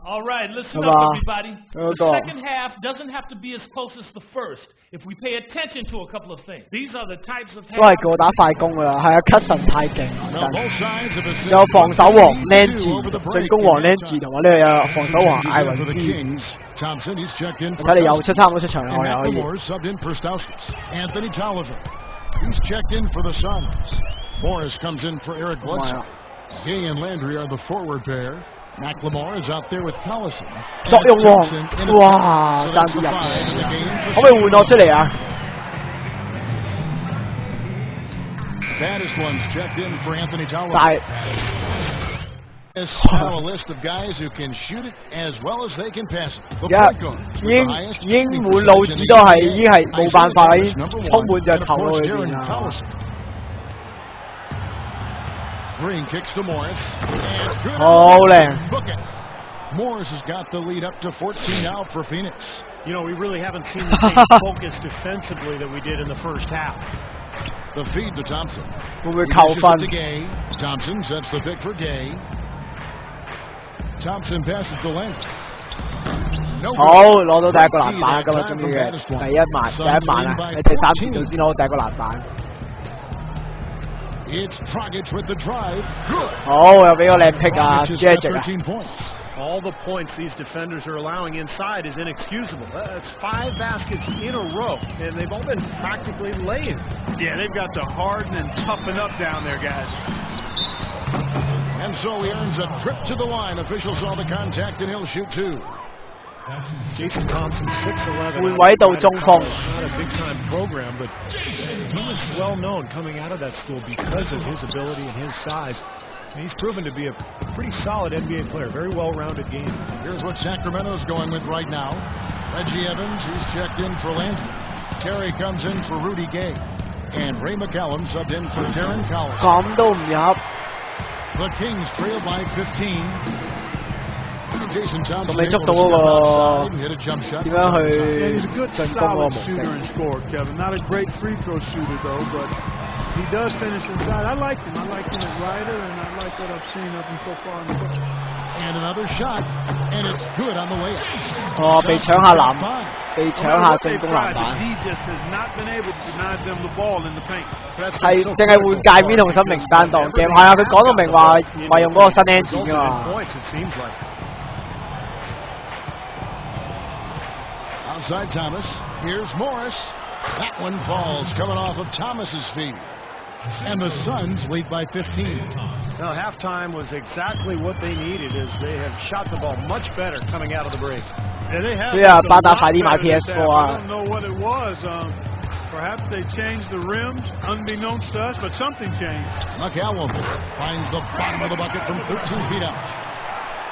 All right, listen Come up, on. everybody. Go, The go. second half doesn't have to be as close as the first if we pay attention to a couple of things. These are the types of 都係叫我打快攻㗎啦，係啊 Cushion 太勁， Now 真 both sides have a 有防守王 Landy over the Landy， break. 進攻王 Landy 同埋呢個有防守王艾 For 雲 the 斯。 Kings, Thompson, he's checked in 我 for 睇你又差唔多出場啦， and 我又可以。 McLemore subbed in for Stauskas. Anthony Tolliver, he's checked in for the Suns. Morris comes in for Eric Bledsoe. Gay and Landry are the forward pair. McLemore is out there with Collison. 作用王，哇，爭啲入嘅，可唔可以換我出嚟啊？ Baddest ones checked in for Anthony Tolliver. 但係 It's now a list of guys who can shoot it as well as they can pass it. The 而家 point guard 已 with 經 the highest 已經 shooting 滿腦子 percentage 都係 in 已經係冇辦法啦，已經 Number 充滿 one, 隻 and 頭 of 腦 course 裏 Darren 邊啊！ Collison. Green kicks to Morris. And good 好靚， book it. Morris has got the lead up to 14 now for Phoenix. You know, we really haven't seen the same focus defensively that we did in the first half. The feed to Thompson. 會唔會 He 扣 dishes 分 it to Gay. Thompson sets the pick for Gay. Thompson passes to Landry. No 好，攞到第一個籃板，今日終於嘅第一晚啊！喺第3節度先攞到第一個籃板。 It's Dragic with the drive. Good. 好，又俾個靚 pick 啊 Dragic has ，Jagic got 啊！ 13 points. All the points these defenders are allowing inside is inexcusable. That's 5 baskets in a row, and they've all been practically laying. Yeah, they've got to harden and toughen up down there, guys. And so he earns a trip to the line. Officials saw the contact, and he'll shoot 2. Jason Thompson, 6'11". 換位到中鋒。 Not a big-time program, but he was well known coming out of that school because of his ability and his size. And he's proven to be a pretty solid NBA player, very well-rounded game. Here's what Sacramento's going with right now. Reggie Evans, he's checked in for Landry. Terry comes in for Rudy Gay. And Ray McCallum subbed in for Darren Cowell. 咁都唔入。The Kings trail by 15. Jason Thompson 仲未捉到嗰個 hit a jump shot. 點樣 Yeah, he's 去 a good 進攻嗰個 solid 模 shooter 式。 and scorer, Kevin. Not a great free throw shooter though, but he does finish inside. I like him. I like him at Ryder, and I like what I've seen of him so far in the book. And another shot, and it's good on the way up. 哦，被搶下籃，被搶 No matter 下 what 進 they've 攻籃 tried, 板。 he just has not been able to deny them the ball in the paint. 係淨係換界面同新名單當 game， 係啊，佢講到明話唔係用嗰個新 engine 㗎嘛。 Outside Thomas, here's Morris. That one falls, coming off of Thomas's feet. And the Suns lead by 15. Well, halftime was exactly what they needed, as they have shot the ball much better coming out of the break. Yeah, they have. 所以啊，巴打快啲買 PS4 啊！ I don't know what it was. Perhaps they changed the rims, unbeknownst to us, but something changed. McCallum finds the bottom of the bucket from 13 feet out.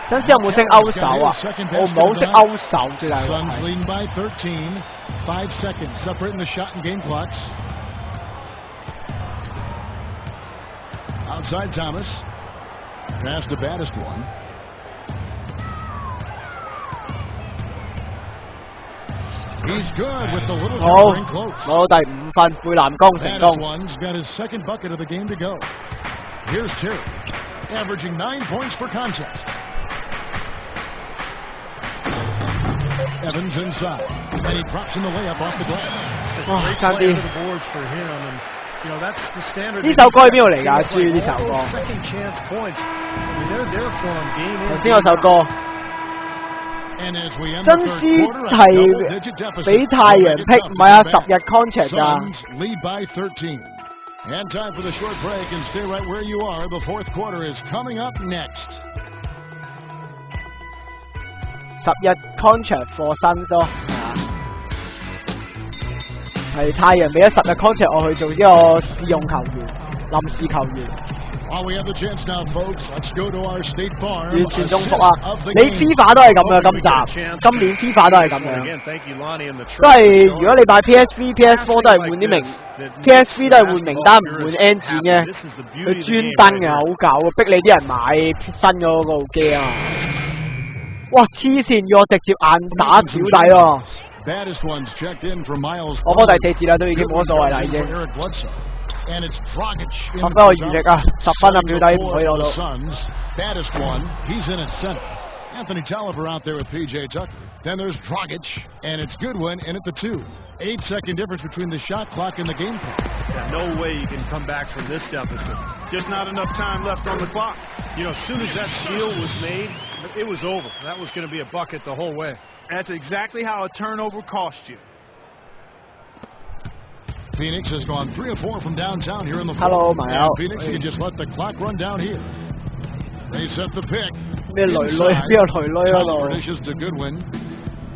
真係有冇識勾手啊？我唔係好識勾手最大問 Suns 題。 leading by 13. 5 seconds separating the shot and game clocks. Outside Thomas. Pass the baddest one. He's good with the little 好， covering close. 攞到第5分，背籃攻成 Baddest 功。 one's got his second bucket of the game to go. Here's Terry, averaging 9 points per contest. Evans inside, and he drops in the layup off the glass. 哇，爭啲。 You know, that's the standard. 呢首歌係邊度嚟㗎？朱呢首歌。 Second chance points. I mean, they're there for him game in. 頭先有首歌。 And as we end 真 the 司 third quarter, a 係 double-digit deficit. 俾太陽劈，唔係啊，10日 contract 啊。 Suns lead by 13. And time for the short break, and stay right where you are. The fourth quarter is coming up next. 10日 contract for Suns 咯，係太陽俾咗10日 contract 我去做呢個試用球員、臨時球員。 While we have the chance now, folks, let's go to our State Farm. 完全中伏啊！ of the 你 game. FIFA 都係咁嘅，今年 FIFA 都係咁樣， Again, thank you, Lonnie, and the 都係如果你買 PSV、PS4 都係換啲名 ，PSV 都係換名單唔換 engine 嘅，佢專登嘅，好搞啊，逼你啲人買新嗰個機啊！哇，黐線，要我直接硬打小弟喎！ Baddest ones checked in for Miles. 我嗰第4節啦，都已經冇乜所謂啦，已經。 Eric Bledsoe. And it's Dragic in 10分嘅餘力啊，10分啊，小弟唔可以攞到。 Suns. Baddest one, he's in at center. Anthony Tolliver out there with PJ Tucker. Then there's Dragic, and it's Goodwin in at the 2. 8-second difference between the shot clock and the game clock. Yeah, no way you can come back from this deficit. Just not enough time left on the clock. You know, as soon as that steal was made, it was over. That was going to be a bucket the whole way. That's exactly how a turnover costs you. Phoenix has gone 3 of 4 from downtown here in the Hello, fourth. my And out. Phoenix can just let the clock run down here. They set the pick. 咩女女 Inside. 邊有女女嗰 Tolliver 度？ dishes to Goodwin.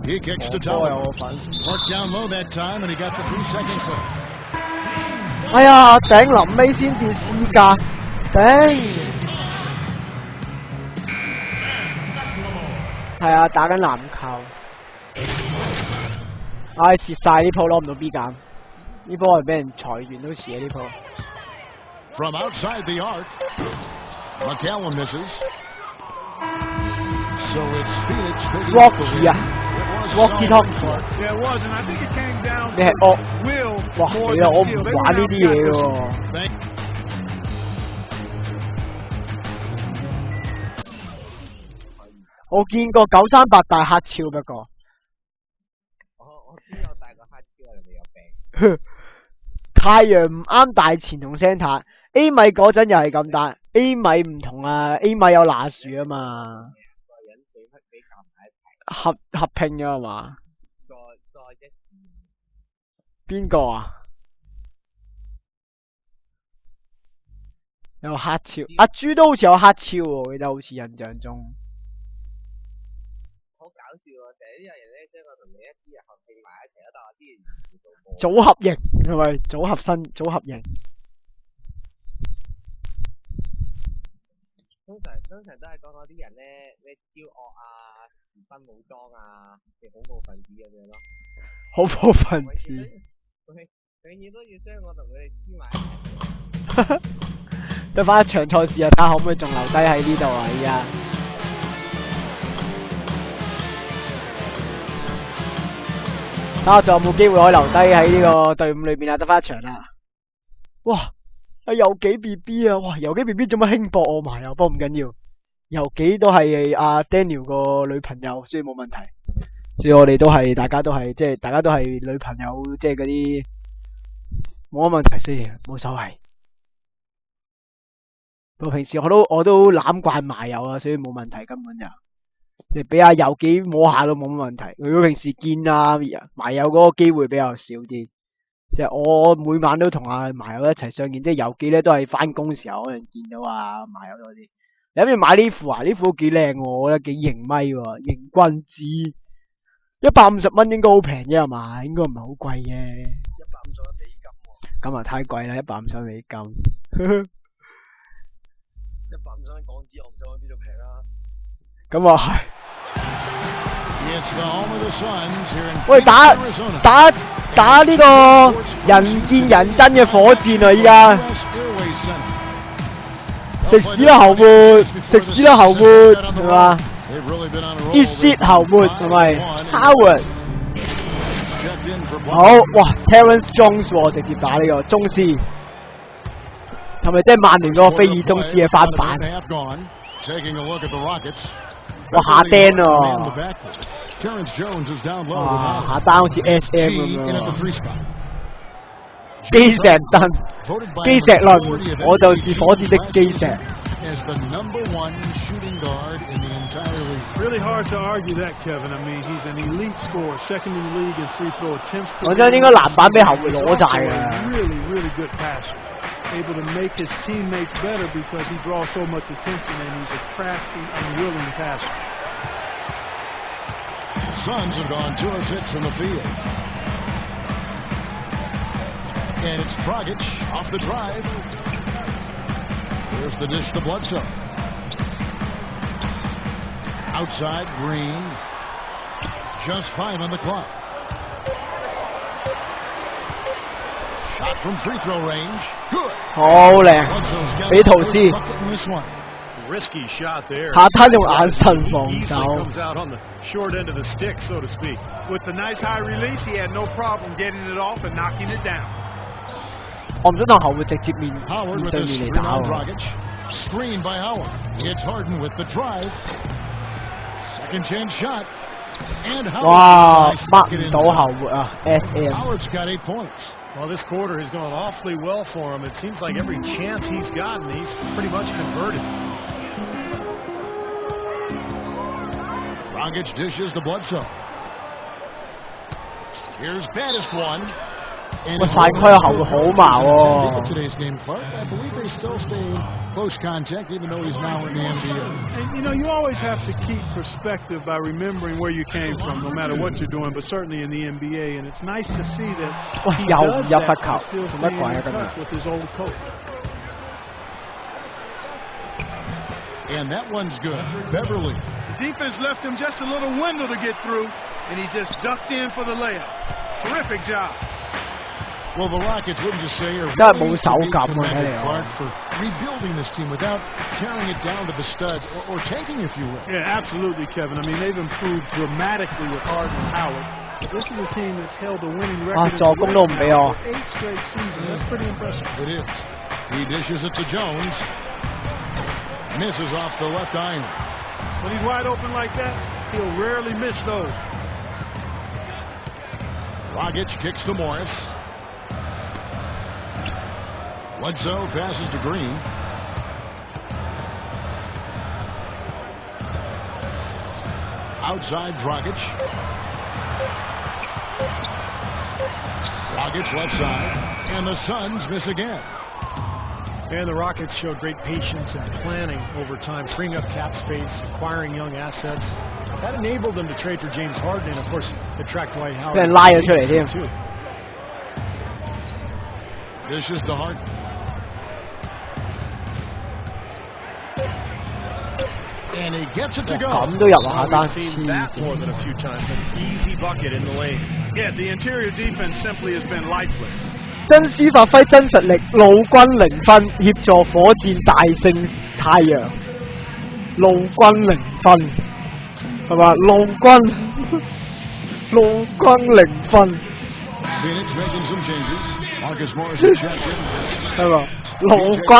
He kicks to 波有 Tolliver. 我份。 Worked down low that time, and he got the 3-second clip. 哎呀，頂臨尾先至試價，頂。係啊，打緊籃球。唉，蝕晒呢鋪攞唔到 B 減，呢波係俾人裁員都蝕啊呢鋪。 From outside the arc, McCallum misses. So it's Phoenix taking Walkie 啊 ，Walkie Talk。 Yeah, it was, and I think it came down 你係惡 to will 哇！ more 死啦， than 我唔 skill. They 玩 went 呢 out 啲 and 嘢 got 嘅 this. 喎。我見過938大黑超不過。我知有大個黑超啊，你咪有病。太陽唔啱大前同 centre A 米嗰陣又係咁打 A 米唔同啊 A 米有拿樹啊嘛，個人比較唔喺一齊。合拼咗係嘛？再一邊個啊？有黑超，阿朱都好似有黑超喎，我記得好似印象中。好搞笑喎！成日啲人咧將我同你一啲人合併埋一齊啦，但我之前唔做過。組合型係咪？組合型。通常都係講嗰啲人咧，咩超惡啊、士兵武裝啊嘅恐怖分子咁樣咯。恐怖分子。永遠都要將我同佢哋黐埋。得翻一場賽事啊，睇下可唔可以仲留低喺呢度啊！依家睇下仲有冇機會可以留低喺呢個隊伍裏邊啊！得翻一場啦。哇！游幾 B B 啊！哇！游幾 B B 做乜輕薄我埋啊？不過唔緊要，游幾都係阿 Daniel 個女朋友，所以冇問題。所以我哋都係，大家都係即係大家都係女朋友，即係嗰啲冇乜問題，所以冇所謂。我平時我都攬慣埋友啊，所以冇問題，根本就即係俾阿友幾摸下都冇乜問題。如果平時見啊埋友嗰個機會比較少啲，即係我每晚都同阿埋友一齊相見，即係友幾咧都係翻工時候可能見到啊埋友多啲。你諗住買呢副啊？呢副都幾靚喎，我覺得幾型咪喎，型君子。150蚊應該好平啫係嘛？應該唔係好貴嘅。151美金喎。咁啊太貴啦，150美金。150蚊港紙，我唔知喺邊度平啦。咁啊係。喂，打呢個人見人真嘅火箭啊！依家食屎啦後末，食屎啦後末係嘛？Eat 後末係咪 ？Howard 好哇 ，Terence Jones 喎，直接打呢個宗師，係咪即係曼聯嗰個菲爾宗師嘅翻版？哇下釘喎！哇下單好似 SM 咁樣。基石論，我就是火箭的基石。Really hard to argue that, Kevin. I mean, he's an elite scorer, second in the league in free throw attempts. 我真係應該籃板俾後衛攞晒嘅。Really good passer. Able to make his teammates better because he draws so much attention and he's a crafty and willing passer. Suns have gone 2 of 6 from the field. And it's Dragic off the drive. Here's the dish to Bledsoe. Outside, Green. Just 5 on the clock. Shot from free throw range. Good. 好靚，俾圖斯。Risky shot there. 下攤用眼神防守。 Comes out on the short end of the stick, so to speak. With the nice high release, he had no problem getting it off and knocking it down. 我唔想同後會直接面對 Howard with the 面嚟 screen 打 on 喎。 Dragic. Screen by Howard. It's Harden with the drive. Second chance shot. And Howard. 哇，mark 唔到後會啊 ，SM。 Howard's got 8 points. Well, this quarter has gone awfully well for him. It seems like every chance he's gotten, he's pretty much converted. Dragic dishes to Bledsoe. Here's baddest one. 喂，犯規個後會好麻喎。 Today's game, Clark. I believe they still stay in close contact, even though he's now in the NBA. And you know, you always have to keep perspective by remembering where you came from, no matter what you're doing, but certainly in the NBA. And it's nice to see that he does that and still staying in touch with his old coach. And that one's good. Beverly. The defense left him just a little window to get through, and he just ducked in for the layup. Terrific job. Well, the Rockets, wouldn't you say, are 真係冇手感喎，睇嚟 Clark for rebuilding this team without tearing it down to the studs or tanking, if you will. Yeah, absolutely, Kevin. I mean, they've improved dramatically with Harden and Howard. This is a team that's held a winning record 助攻都唔俾我。 for 8 straight seasons. That's pretty impressive. It is. He dishes it to Jones. Misses off the left iron. When he's wide open like that, he'll rarely miss those. Dragic kicks to Morris. Bledsoe passes to Green. Outside Dragic. Dragic left side. And the Suns miss again. And the Rockets showed great patience and planning over time, freeing up cap space, acquiring young assets. That enabled them to trade for James Harden and, of course, attract Dwight Howard. 俾人拉咗出嚟添。 Dishes to Harden. And he gets it to go. 咁都入下單 Seen that more than a few times. An easy bucket in the lane. Yeah, the interior defense simply has been lifeless. 真司發揮真實力，陸軍0分，協助火箭大勝太陽。陸軍0分，係嘛？陸軍0分，係嘛？陸軍0分。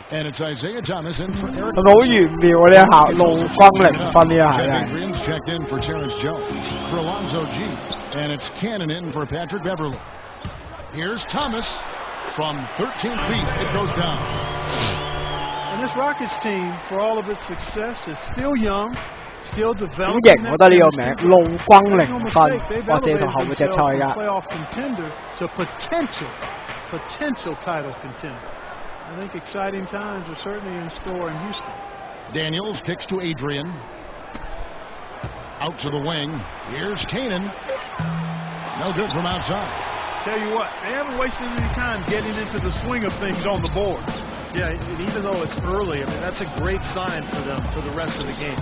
係咪好玄妙啊？呢一下陸軍0分呢一下真And it's Cannon in for Patrick Beverly. Here's Thomas from 13 feet. It goes down. And this Rockets team, for all of its success, is still young, still 好 developing. 型，我覺得呢個名陸軍0分，或者同後嗰隻賽㗎。 playoff contender to potential title contender. I think exciting times are certainly in store in Houston. Daniels kicks to Adrian. Out to the wing. Here's Cannon. No good from outside. Tell you what, they haven't wasted any time getting into the swing of things on the board. Yeah, and even though it's early, I mean, that's a great sign for them for the rest of the game.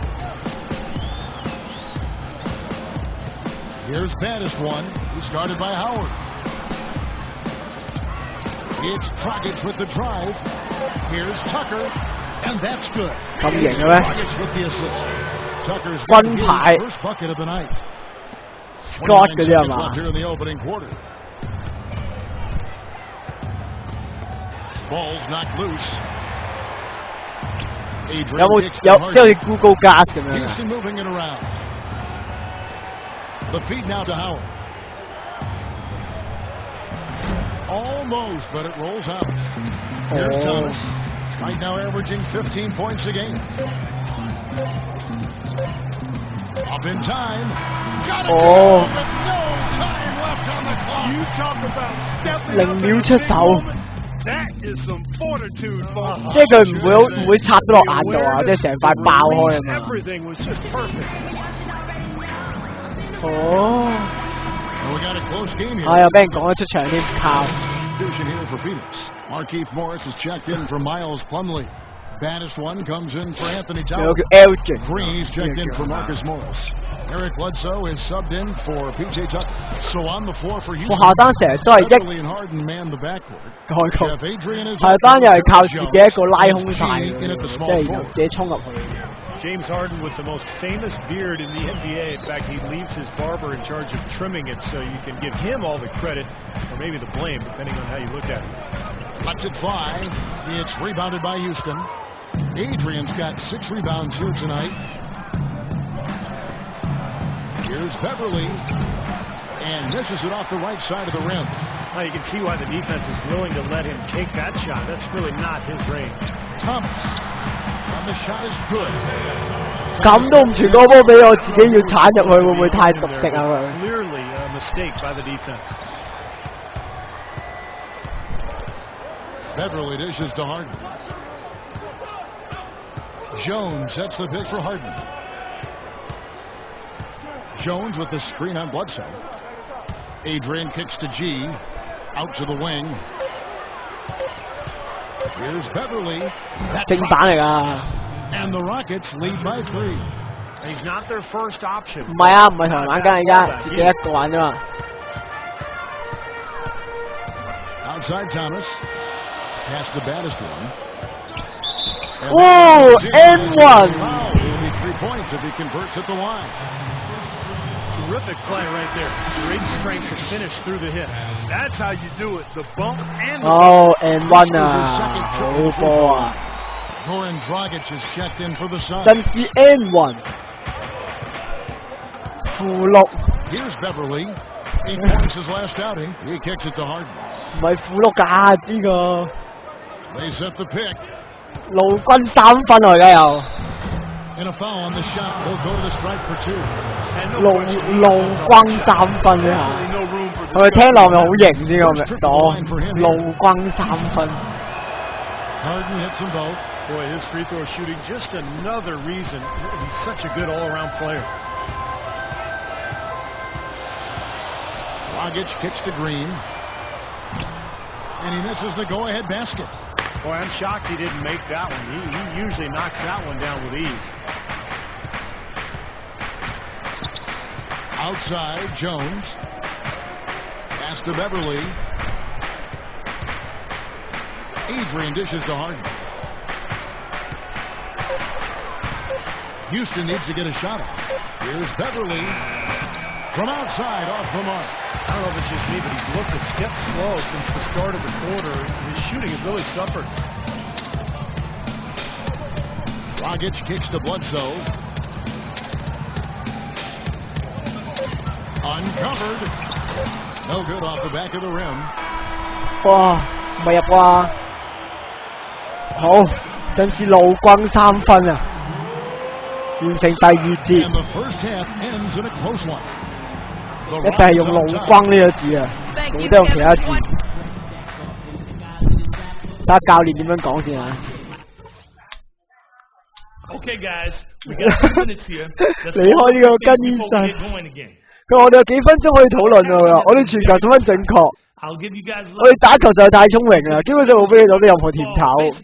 Here's baddest one. He's guarded by Howard. It's Dragic with the drive. Here's Tucker. And that's good. 咁型嘅咩 Dragic with the assist. Tucker's 軍牌 first bucket of the night. Scott 嗰啲係嘛 left here in the opening quarter. Ball's knocked loose. 有冇 Adrian 有 kicks to 即係好似 Harden. Google Glass 咁樣啊 Houston moving it around. The feed now to Howard. Almost, but it rolls out. Here's Thomas. Right now averaging 15 points a game. Up in time. Got it. Oh. With no time left on the clock. You talk about stepping 0 秒出手 That is some fortitude, folks. 即係佢唔會插到落眼度啊！即係成塊爆開啊嘛 Everything was just perfect. 哦 Well, we got a close game here. 啊又俾人講咗出場添靠 Substitution here for Phoenix. Markeith Morris is checked in for Miles Plumlee. Baddest one comes in for Anthony 有 Towns. 個叫 Elgin Green's checked in for Marcus Morris. Eric Bledsoe is subbed in for PJ Tucker. So on the floor for 個 Houston. 下單成日都係一 Beverly and Harden man the backcourt. 開局 Jeff Adrian is 下單又係靠自己一個拉空晒 Jones 嘅 in at the 即 small 係 forward. 自己衝入去 James Harden with the most famous beard in the NBA. In fact, he leaves his barber in charge of trimming it, so you can give him all the credit, or maybe the blame, depending on how you look at it. Lets it fly. It's rebounded by Houston. Adrian's got 6 rebounds here tonight. Here's Beverly. And misses it off the right side of the rim. Now you can see why the defense is willing to let him take that shot. That's really not his range. Thomas. And the shot is good. 咁都唔傳個波俾我，自己要鏟入去，會唔會太獨特啊佢？ Clearly a mistake by the defense. Beverly dishes to Harden. Jones sets the pick for Harden. Jones with the screen on Bledsoe. Adrian kicks to G. Out to the wing. Here's Beverly. 正版嚟㗎， And the Rockets lead by 3. He's not their first option. 唔係啊，唔係同人玩緊而家，自己一個玩啫嘛。 Outside Thomas. Past the baddest one. Whoa, N1. It'll be 3 points if he converts at the line. Terrific play right there. Great strength to finish through the hit. That's how you do it. The bump and the 哦 N1 啊，好波啊！ Goran Dragic is checked in for the Suns. 真是 N1 負6， Here's Beverly. 8 points his last outing. He kicks it to Harden. 唔係負6㗎，知個 They set the pick. 陸軍3分嚟㗎又， And a foul on the shot. They'll go to the strike for 2. 陸軍3分呢下， no room for 係咪聽落咪好型呢個名檔？陸軍3分， Harden hits them both. Boy, his free throw shooting, just another reason he's such a good all-around player. Dragic kicks to Green. And he misses the go-ahead basket. Boy, I'm shocked he didn't make that one. He usually knocks that one down with ease. Outside, Jones. Pass to Beverly. Adrian dishes to Harden. Houston needs to get a shot off. Here's Beverly from outside off the mark. I don't know if it's just me, but he's looked a step slow since the start of the quarter. His shooting has really suffered. Dragic kicks to Bledsoe. Uncovered. No good off the back of the rim. 哇，唔係入啩？好，真是怒轟3分啊！完成第2節。 And the first half ends in a close one. 一定係用怒轟呢個字啊，冇得用其他字。睇下教練點樣講先啊！ Okay, guys, we got 2 minutes here. 離開呢個更衣室。佢話我哋有幾分鐘可以討論啊！我哋傳球十分準確，我哋打球就係太聰明啦，基本上冇俾你攞到任何甜頭。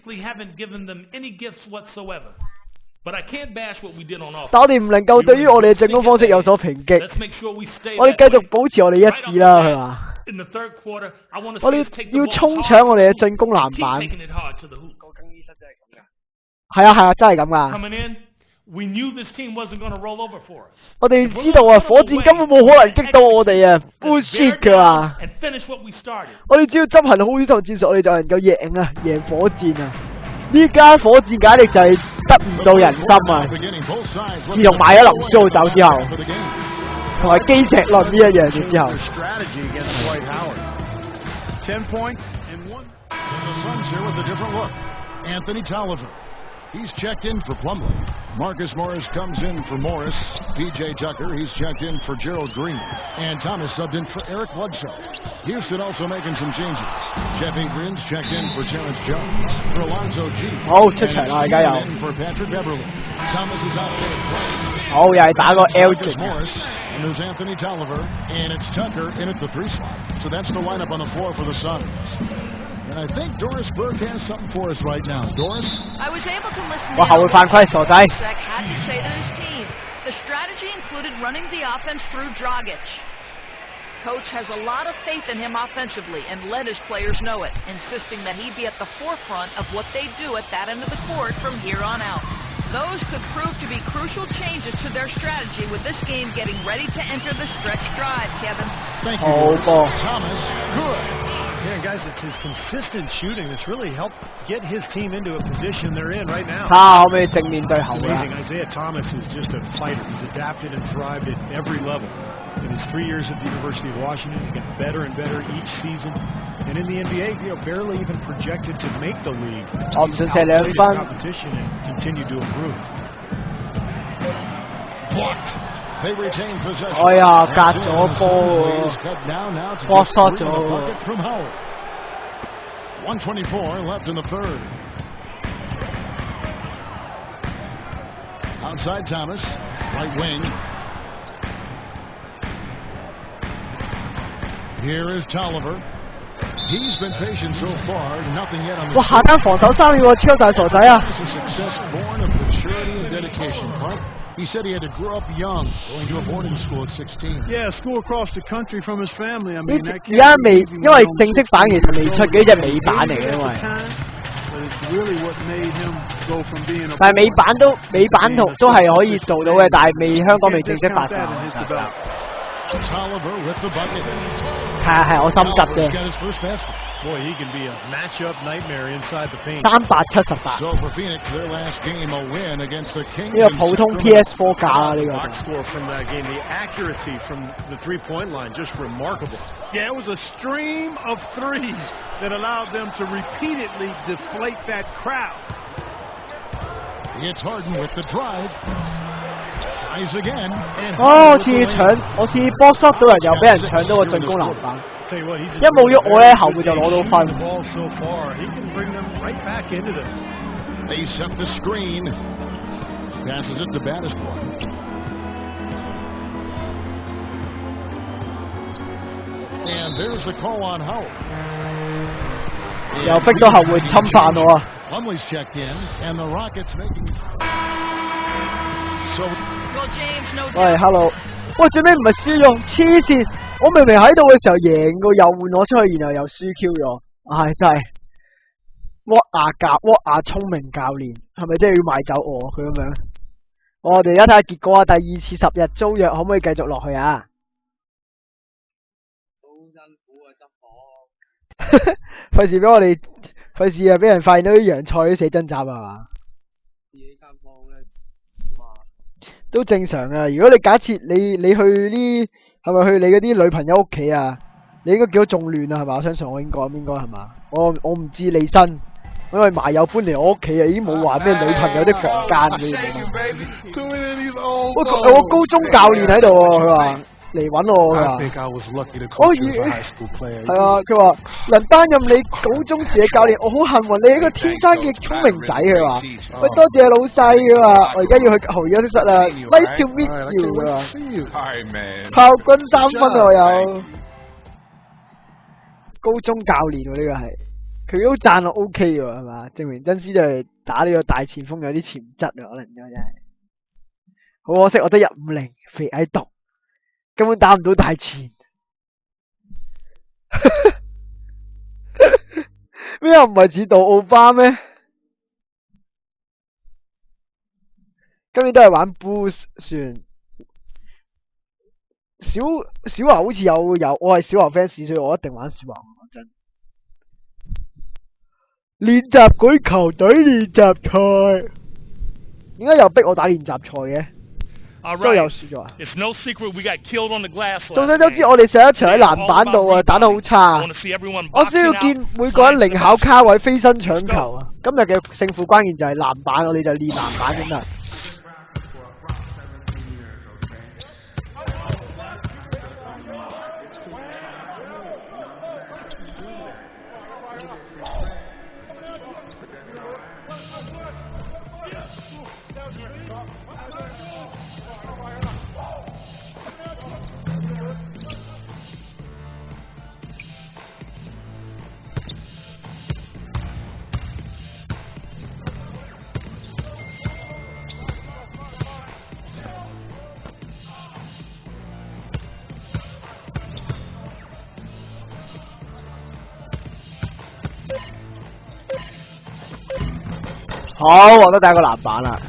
但我哋唔能夠對於我哋嘅進攻方式有所抨擊。我哋繼續保持我哋一致啦，係嘛？我哋要衝搶我哋嘅進攻籃板。係啊，真係咁噶。我哋知道啊，火箭根本冇可能擊到我哋啊 ，bullshit 噶。我哋只要執行好呢套戰術，我哋就能夠贏啊，贏火箭啊！呢間火箭簡直就係得唔到人心啊！自從買咗林書豪走之後，同埋基石論呢一樣嘢之後。He's checked in for Plumlee. Marcus Morris comes in for Morris. P.J. Tucker, he's checked in for Gerald Green. And Thomas subbed in for Eric Bledsoe. Houston also making some changes. Jeff Ingram's checked in for Terrence Jones. For Alonzo G. Oh, 出場啦，而家又。In for Patrick Beverly. Thomas is out there playing. 好，又係打個 L 型。Morris. And there's Anthony Tolliver. And it's Tucker in at the 3 slot. So that's the lineup on the floor for the Suns. And I think Doris Burke has something for us right now. Doris? I was able to listen 我後會犯規，傻仔。 had to say to his team. The strategy included running the offense through Dragic. Coach has a lot of faith in him offensively and let his players know it, insisting that he be at the forefront of what they do at that end of the court from here on out. Those could prove to be crucial changes to their strategy with this game getting ready to enter the stretch drive, Kevin. Thank you, Thomas. Good. Yeah, guys, it's his consistent shooting that's really helped get his team into a position they're in right now. 可唔可以正面對後啊 Isaiah Thomas is just a fighter. He's adapted and thrived at every level. In his 3 years at the University of Washington, he got better and better each season. And in the NBA, barely even projected to make the league. He's outplayed his competition and continued to improve. Blocked. They retain possession. 哎呀，隔咗波喎，搏殺咗喎。 From Howard. 1:24 left in the third. Outside Thomas, right wing. Here is Tolliver. He's been patient so far. Nothing yet on the. 哇！下間防守3秒喎，超大傻仔啊 ！Success born of maturity and dedication. He said he had to grow up young, going to a boarding school at 16. Yeah, school across the country from his family. I mean, 而家未，因為正式版其實未出嘅，呢隻美版嚟嘅，因為。但係美版都係可以做到嘅，但係香港未正式發售。係我心急嘅。Boy, he can be a matchup nightmare inside the paint. 378。So for Phoenix, their last game a win against the Kings. 呢個普通 PS4 價啦，呢個。Box score from that game, the accuracy from the three-point line, just remarkable. Yeah, it was a stream of threes that allowed them to repeatedly deflate that crowd. It's Harden with the drive. Tries again. 哦，我似波塞到人又俾人搶到個進攻籃板。一冇咗我咧，後面就攞到分。They set the screen. Passes it to Battisboy. And there's the call on Howard. 又逼到後會侵犯我啊 Plumlee's checked in, and the Rockets making. So. 喂 ，Hello。喂，最尾唔係輸用黐線。我明明喺度嘅時候贏過，又換我出去，然後又輸 Q 咗，唉真係 what 聰明教練，係咪真係要賣走我佢咁樣？我哋而家睇下結果啊！第2次10日租約可唔可以繼續落去啊？好辛苦啊，執房。費事俾我哋，費事啊俾人發現到啲洋菜啲寫真集啊嘛。自己間房咧，都正常啊！如果你假設你去啲係咪去你嗰啲女朋友屋企啊？你應該叫咗仲亂啊係嘛？我相信我應該係嘛？我唔知你新。因為麻友搬嚟我屋企啊，已經冇話咩女朋友的房間嘅嘢。我高中教練喺度喎，佢話嚟揾我㗎。係啊，佢話能擔任你高中時嘅教練，我好幸運，你係一個天生嘅聰明仔。佢話喂，多謝老細。佢話我而家要去豪休息室啦 ，Nice to meet you。佢話炮轟3分啊，我有高中教練喎，呢個係。佢都讚我 OK 喎，係嘛？證明真司就係打呢個大前鋒有啲潛質啊，可能真係。好可惜，我得150，肥矮毒，根本打唔到大前。咩又唔係似杜奧巴咩？今年都係玩 Boost 算。小華好似有，我係小華 fans，所以我一定玩小華。講真。練習舉球隊練習賽，點解又逼我打練習賽嘅？都有輸咗啊！眾所周知，我哋上一場喺籃板度啊，打得好差。我需要見每個人靈巧卡位飛身搶球啊！今日嘅勝負關鍵就係籃板，我哋就練籃板先得。好，獲得第一個籃板啦！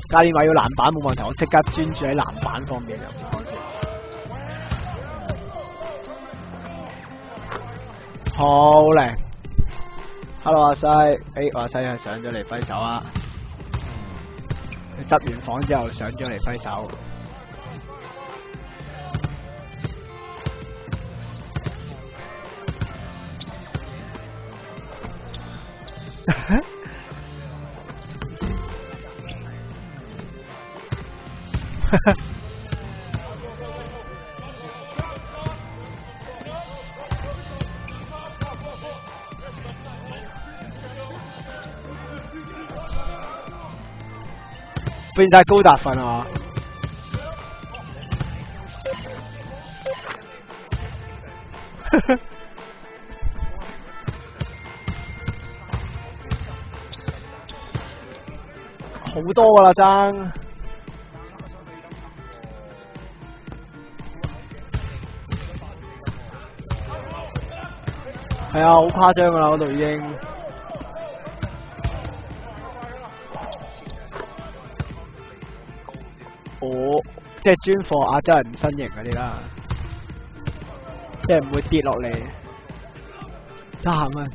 教練話要籃板冇問題，我即刻專注喺籃板方面就好靚 ！Hello 阿西，阿西係上咗嚟揮手啊！佢執完房之後上咗嚟揮手。變態高達份啊！好多㗎啦，爭係啊，好誇張㗎啦，嗰度已經。即係專貨亞洲人身形嗰啲啦，即係唔會跌落嚟。30蚊，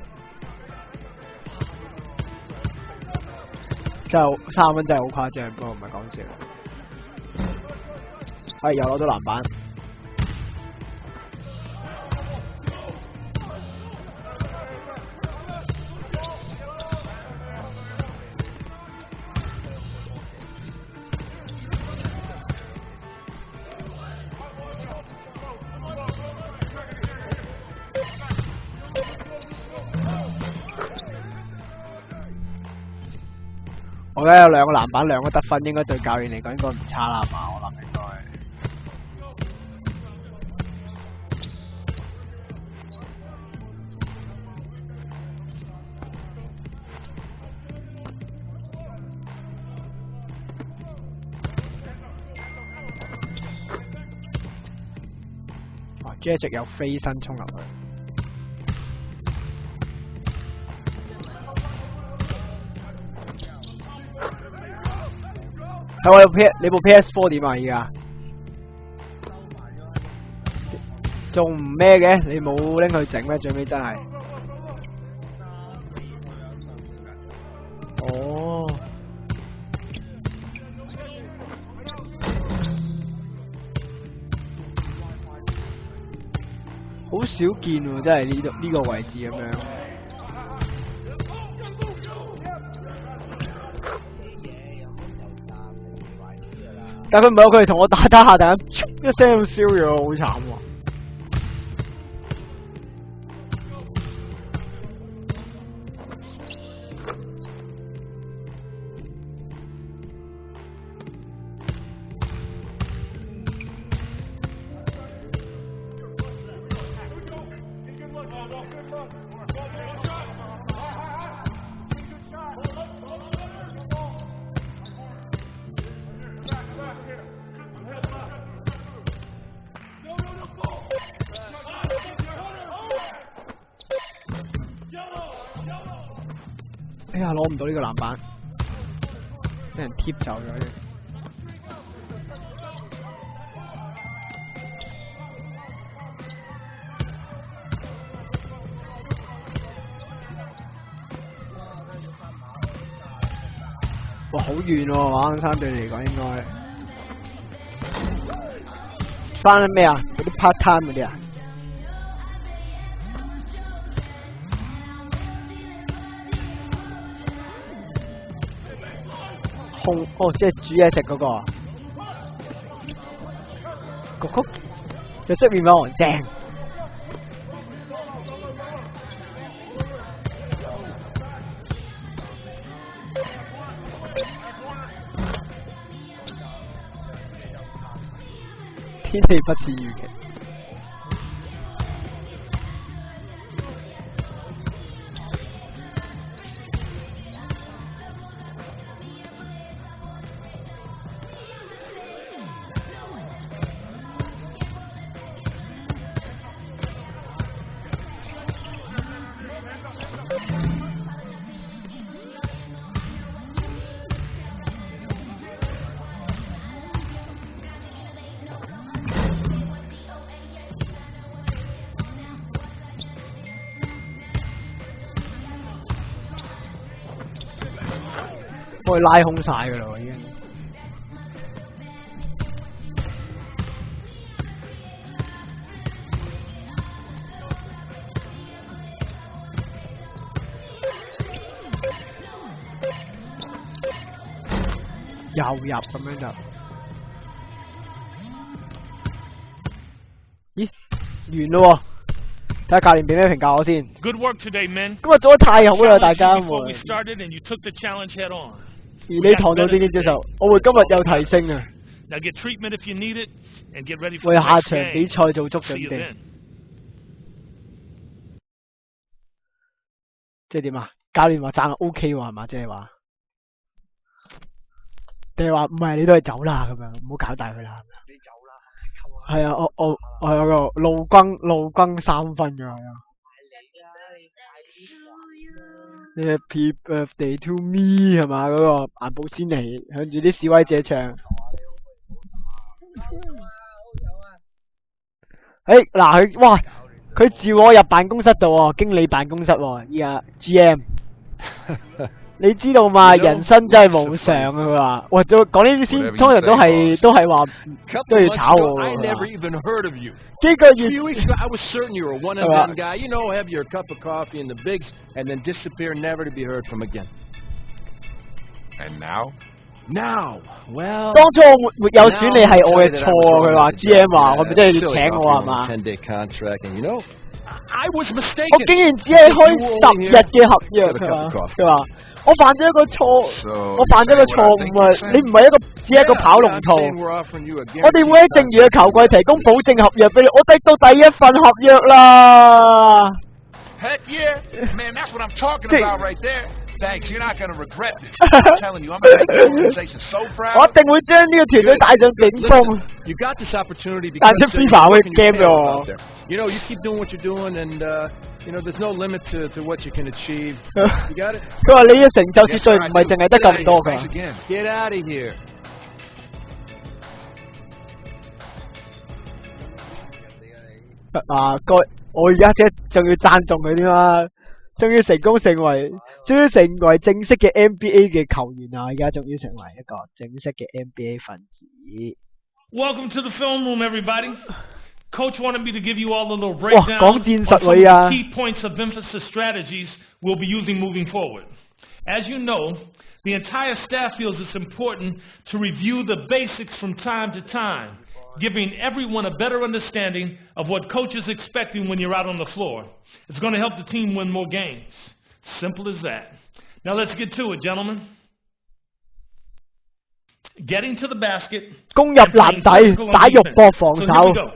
真係30蚊真係好誇張，不過唔係講笑。係又攞到籃板。我而家有2個籃板，2個得分，應該對教練嚟講應該唔差啦嘛，我諗應該。，J 直又飛身衝入去。係我你部 PS4 點啊？而家仲唔咩嘅？你冇拎去整咩？最尾真係。哦。好少見喎，真係呢個位置咁樣。但佢唔係，佢哋同我打下，突然間一聲咁燒咗，好慘喎。哎呀，攞唔到呢個籃板，俾人貼走咗嘅。哇，好遠喎，馬鞍山對你嚟講應該。翻緊咩啊？嗰啲 part time 嗰啲啊？哦，即係煮嘢食嗰個啊！焗曲就出面粉黃正。天氣不似預期。幫佢拉空晒噶啦，已經。又入咁樣就，咦，完咯喎！睇下教練俾咩評價我先。Good work today, men. 今日做得太好啦，大家會。而你堂到正經接受，我會今日有提升啊！為下場比賽做足準備。即係點啊？教練話讚我 OK 喎，係嘛？即係話，定係話唔係你都係走啦咁樣，唔好搞大佢啦。你走啦，係啊，我有個路轟3分㗎。Happy birthday to me 係嘛？嗰個顏寶仙尼向住啲示威者唱。嗱佢哇，佢召我入辦公室度喎，經理辦公室喎，依家 GM。你知道嘛？人生真係無常啊！佢話，喂，講呢啲先，通常都係話都要炒我喎。幾個月。Few weeks ago, I was certain you were one of them guy. You know, have your cup of coffee in the bigs, and then disappear, never to be heard from again. And now? Now, well. 當初我沒有選你係我嘅錯啊！佢話 GM 話，我咪真係要請我係嘛？ 10-day contract, and you know, I was mistaken. 我竟然只係開10日嘅合約，佢話。我犯咗一個錯，我犯咗一個錯誤啊！你唔係只係一個跑龍套，我哋會喺剩餘嘅球季提供保證合約俾你，我得到第一份合約啦！我一定會將呢個團隊帶上頂峰。You got this opportunity because 但係 Fifa 會game 喎。You know, you keep doing what you're doing, and you know, there's no limit to what you can achieve. You got it. 佢話你嘅成就絕對唔係淨係得咁多㗎。Get out of here. 我而家仲要讚頌佢添啊！終於成為正式嘅 NBA 嘅球員啊！而家終於成為一個正式嘅 NBA 分子。Welcome to the film room, everybody. Coach wanted me to give you all a little 哇， breakdown 講戰術 on some 位啊 key points of emphasis strategies we'll be using moving forward. As you know, the entire staff feels it's important to review the basics from time to time, giving everyone a better understanding of what coach is expecting when you're out on the floor. It's going to help the team win more games. Simple as that. Now let's get to it, gentlemen. Getting to the basket. 攻入籃底，打肉搏防守。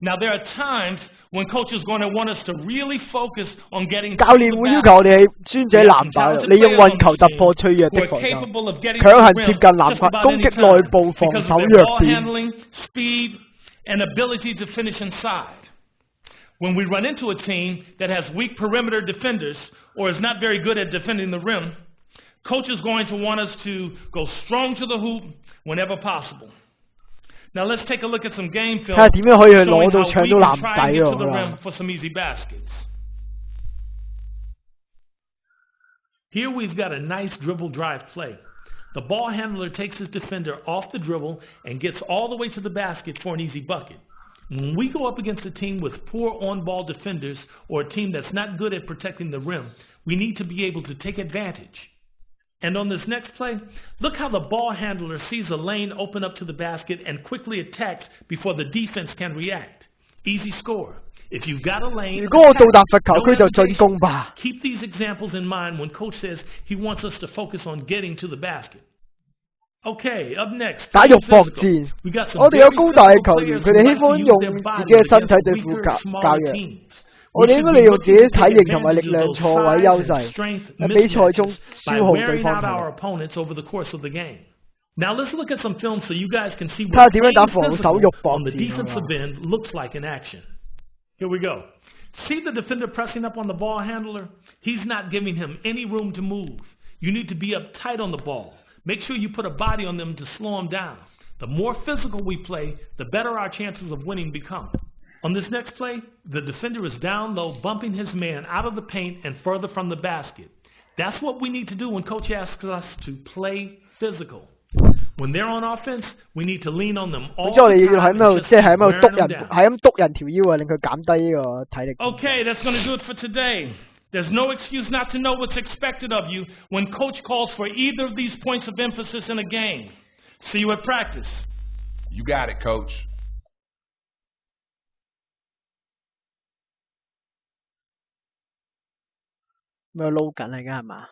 Now there are times when coach is going to want us to really focus on getting 教練會要求我哋喺專者籃板，利用運球突破脆弱的防守，強行接近籃筐，攻擊內部防守弱點。 Speed and ability to finish inside. When we run into a team that has weak perimeter defenders or is not very good at defending the rim, coach is going to want us to go strong to the hoop whenever possible. Now let's take a look at some game film showing how we can try and get to the rim for some easy baskets. Here we've got a nice dribble drive play. The ball handler takes his defender off the dribble and gets all the way to the basket for an easy bucket. When we go up against a team with poor on-ball defenders or a team that's not good at protecting the rim, we need to be able to take advantage. And on this next play, look how the ball handler sees a lane open up to the basket and quickly attacks before the defense can react. Easy score. If you've got a lane, 如果我到達罰球區就進攻吧。 Keep these examples in mind when coach says he wants us to focus on getting to the basket. Okay, up next. 打肉搏戰，我哋有高大嘅球員，佢哋喜歡用自己嘅身體對付較弱。我哋應該利用自己體型同埋力量錯位優勢，喺比賽中消耗對方體力。 Now let's look at some film so you guys can see 睇下點樣打防守肉搏 on the 戰 defensive end looks like in action. Here we go. See the defender pressing up on the ball handler? He's not giving him any room to move. You need to be up tight on the ball. Make sure you put a body on them to slow them down. The more physical we play, the better our chances of winning become. On this next play, the defender is down low, bumping his man out of the paint and further from the basket. That's what we need to do when coach asks us to play physical. When they're on offense, we need to lean on them all the time. Okay, that's going to do it for today. There's no excuse not to know what's expected of you when coach calls for either of these points of emphasis in a game. See you at practice. You got it, coach. 咩撈緊嚟㗎係嘛？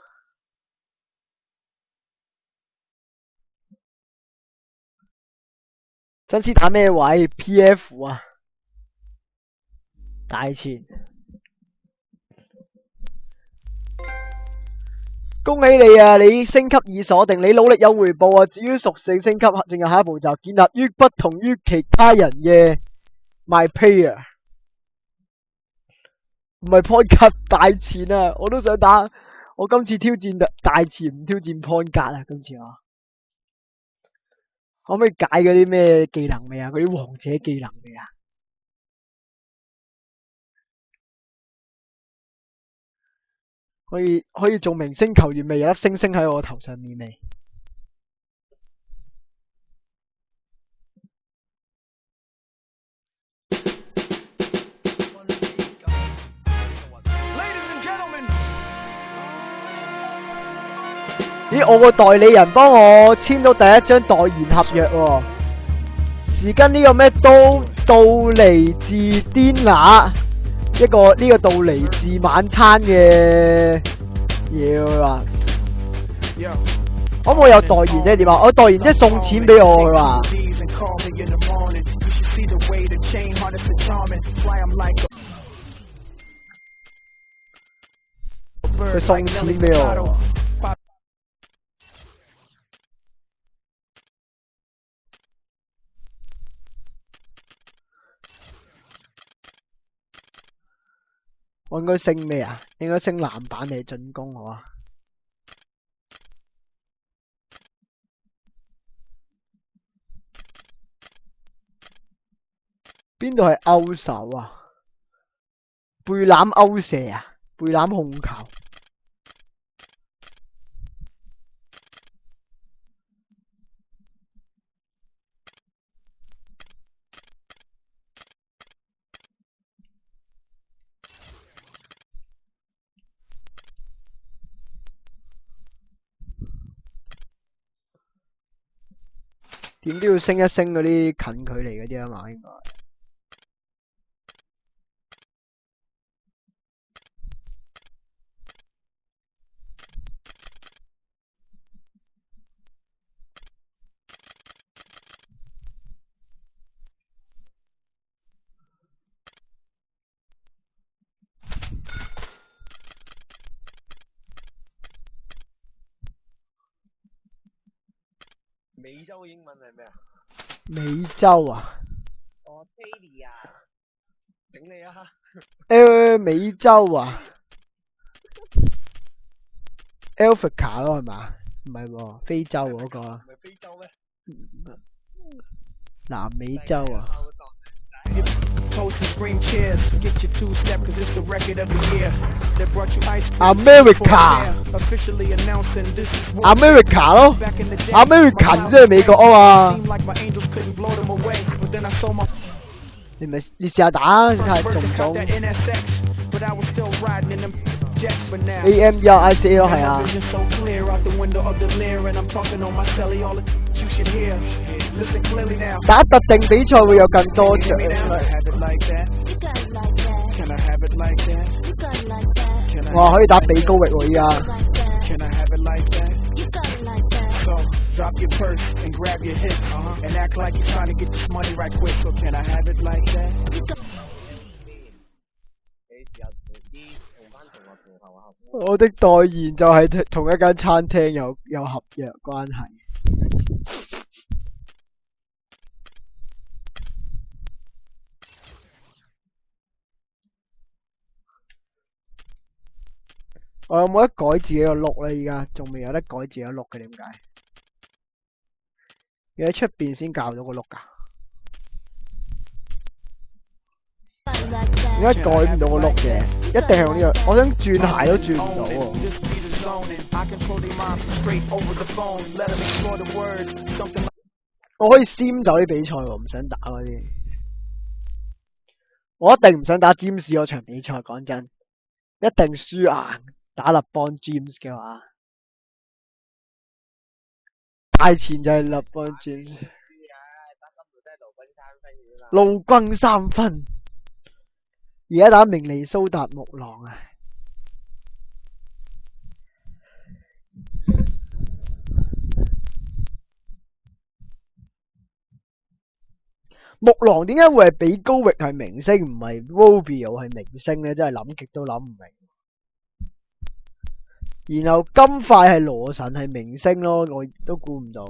真司打咩位 ？PF 啊，大前。恭喜你啊！你升級已鎖定，你努力有回報啊！至於屬性升級，正係下一步就建立於不同於其他人嘅 My Player。唔係 point guard 大前啊！我都想打，我今次挑戰大前，唔挑戰 point guard 啊！今次啊，可唔可以解嗰啲咩技能未啊？嗰啲王者技能未啊？可以做明星球員未？有粒星星喺我頭上面未？ 咦，我個代理人幫我簽到第一張代言合約喎，時跟呢個咩杜尼治甸拿一個呢個杜尼治晚餐嘅嘢佢話，可唔可以有代言啫？點啊？我代言即係送錢俾我佢話。佢送錢俾我。我應該升咩啊？應該升籃板定係進攻好啊？邊度係勾手啊？背籃勾射啊？背籃控球。點都要升一升嗰啲近距離嗰啲啊嘛，應該。美洲嘅英文係咩啊？美洲啊？哦 ，Teddy 啊，整你啊！美洲啊 ，Africa 咯係嘛？唔係喎，非洲嗰個。唔係非洲咩？南美洲啊。America 咯 ，American 即係美國啊嘛。你試下打睇下中唔中 ？AMERICA 咯係啊。打特定比賽會有更多獎。哇！可以打比高域喎依家。Drop your purse and grab your hip, and act like you're trying to get this money right quick. So can I have it like that? 我的代言就係同一間餐廳有合約關係。我有冇得改自己個碌咧？依家仲未有得改自己個碌嘅，點解？要喺出邊先教到個碌㗎？點解改唔到個碌嘅？一定係用呢個，我想轉鞋都轉唔到喎。我可以閃走啲比賽喎，唔想打嗰啲。我一定唔想打占士嗰場比賽，講真，一定輸硬。打立邦 James 嘅話，大前就係立邦 James。陸軍3分，而家打明尼蘇達木狼啊！木狼點解會係比高域係明星，唔係 Rubio 係明星呢？真係諗極都諗唔明。然後金塊係羅神係明星咯，我都估唔到。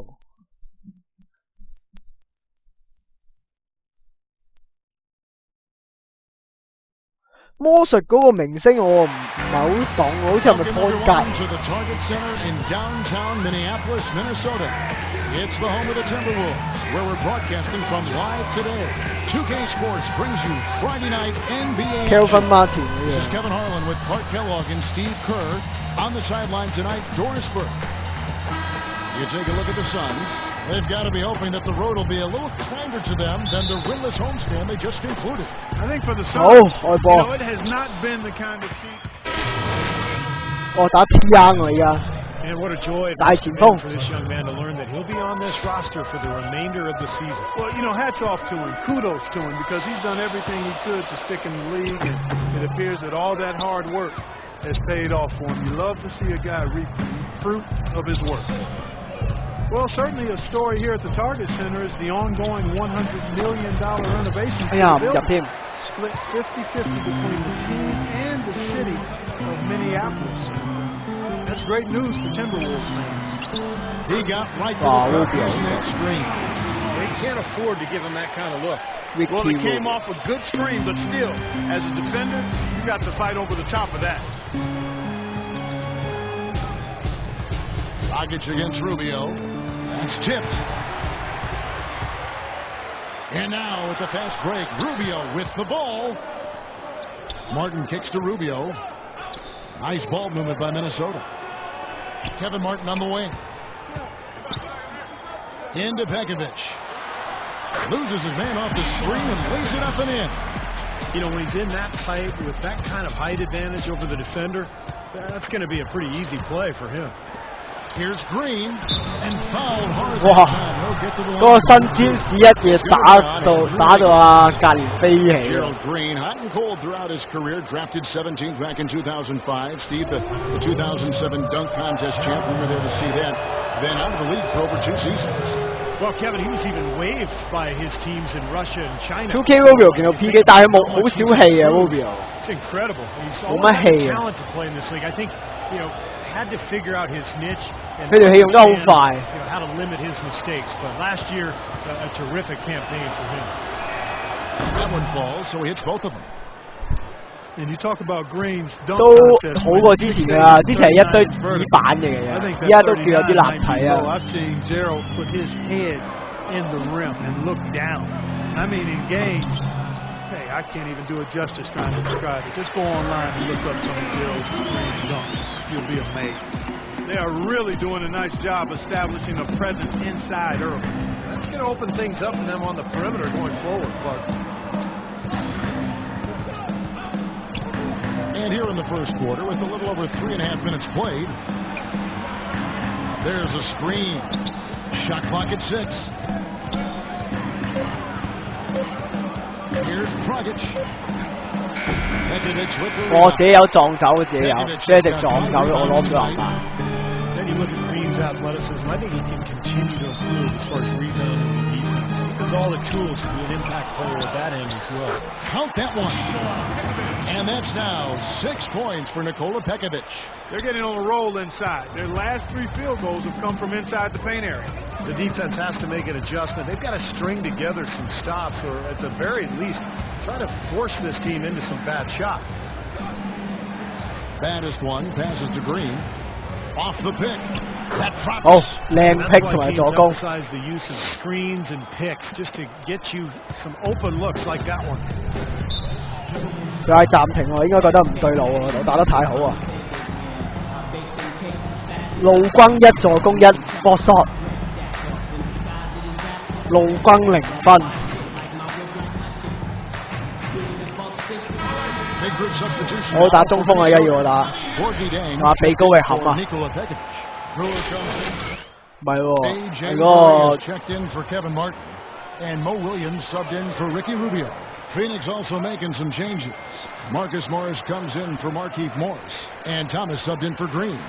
魔術嗰個明星我唔係好懂，好似係咪 point guard？ It's the home of the Timberwolves, where we're broadcasting from live today. 2K Sports brings you Friday night NBA. Kelvin Martin. This is Kevin Harlan with Clark Kellogg and Steve Kerr. On the sideline tonight, Doris Burke. You take a look at the Suns. They've got to be hoping that the road will be a little kinder to them than the winless homestand they just concluded. I think for the Suns, it has not been the kind of season. 打 P.R. 我而家。And what a joy for this young man to learn that he'll be on this roster for the remainder of the season. Well, hats off to him. Kudos to him because he's done everything he could to stick in the league, and it appears that all that hard work has paid off for him. You love to see a guy reap the fruit of his work. Well, certainly a story here at the Target Center is the ongoing $100 million renovation to the building. Split 50-50 between the team and the city of Minneapolis. That's great news for Timberwolves fans. He got right to the using that screen. They can't afford to give him that kind of look. Well, they came off a good screen, but still, as a defender, you got to fight over the top of that. Dragic against Rubio. That's tipped. And now with the fast break, Rubio with the ball. Martin kicks to Rubio. Nice ball movement by Minnesota. Kevin Martin on the wing. Into Pekovic. Loses his man off the screen and lays it up and in. You know, when he's in that tight with that kind of height advantage over the defender, that's going to be a pretty easy play for him. Here's Green and fouled hard. 哇！嗰個新詹士一嘢打到啊隔離飛起。Gerald Green, hot and cold throughout his career, drafted 17th back in 2005. Steve, the 2007 dunk contest champ, we were there to see that. Been out of the league for over 2 seasons. Well, Kevin, he was even waived by his teams in Russia and China. 2K Rubio 見到 PK， 但係好小氣啊 Rubio。It's incredible. He's 冇乜氣啊。talent to play in this league. I think had to figure out his niche and 佢條氣用得好快。how to limit his mistakes. But last year, a terrific campaign for him. That one falls, so he hits both of them. And you talk about Green's dunk 都 contest. 好過之前㗎啦，之前係一堆紙板嚟嘅，依家都叫有啲立體啊。I've seen Gerald put his head in the rim and look down. I mean, engaged. Hey, I can't even do it justice trying to describe it. Just go online and look up some of Gerald's Green dunks. You'll be amazed. They are really doing a nice job establishing a presence inside early. That's going to open things up for them on the perimeter going forward, Clark. And here in the first quarter, with a little over 3.5 minutes played, there's a screen. Shot clock at 6. Here's Dragic. Pekovic with the 我自己有撞走，自己有，即係直撞走，我攞唔到籃板。Then you look at Green's athleticism. I think he can continue to improve as far as rebounding and defense. He has all the tools to be an impact player at that end as well. Count that one. And that's now 6 points for Nikola Pekovic. They're getting on a roll inside. Their last 3 field goals have come from inside the paint area. The defense has to make an adjustment. They've got to string together some stops, or at the very least, try to force this team into some bad shots. Baddest one passes to Green. Off the pick. That drops. 好靚 pick 同埋助攻。Emphasize the use of screens and picks just to get you some open looks like that one. 又係暫停喎，應該覺得唔對路喎，我打得太好啊！路軍1助攻1 block shot， 路軍0分。我打中鋒啊，而家要我打。話鼻高嘅冚啊！唔係喎，係嗰個。Checked in for Kevin Martin, and Mo Williams subbed in for Ricky Rubio. Phoenix also making some changes. Marcus Morris comes in for Markieff Morris, and Thomas subbed in for Green.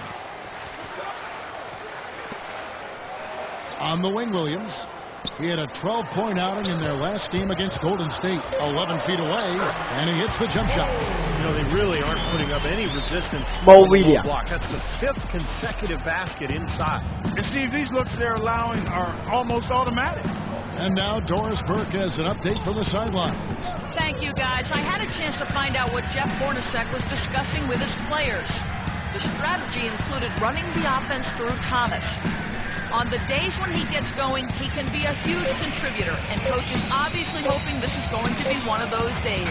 On the wing, Williams. He had a 12-point outing in their last game against Golden State, 11 feet away, and he hits the jump shot. You know, they really aren't putting up any resistance. Mo Williams. Block. That's the 5th consecutive basket inside. And Steve, these looks they're allowing are almost automatic. And now Doris Burke has an update from the sidelines. Thank you, guys. I had a chance to find out what Jeff Hornacek was discussing with his players. The strategy included running the offense through Thomas. On the days when he gets going, he can be a huge contributor, and Coach is obviously hoping this is going to be one of those days.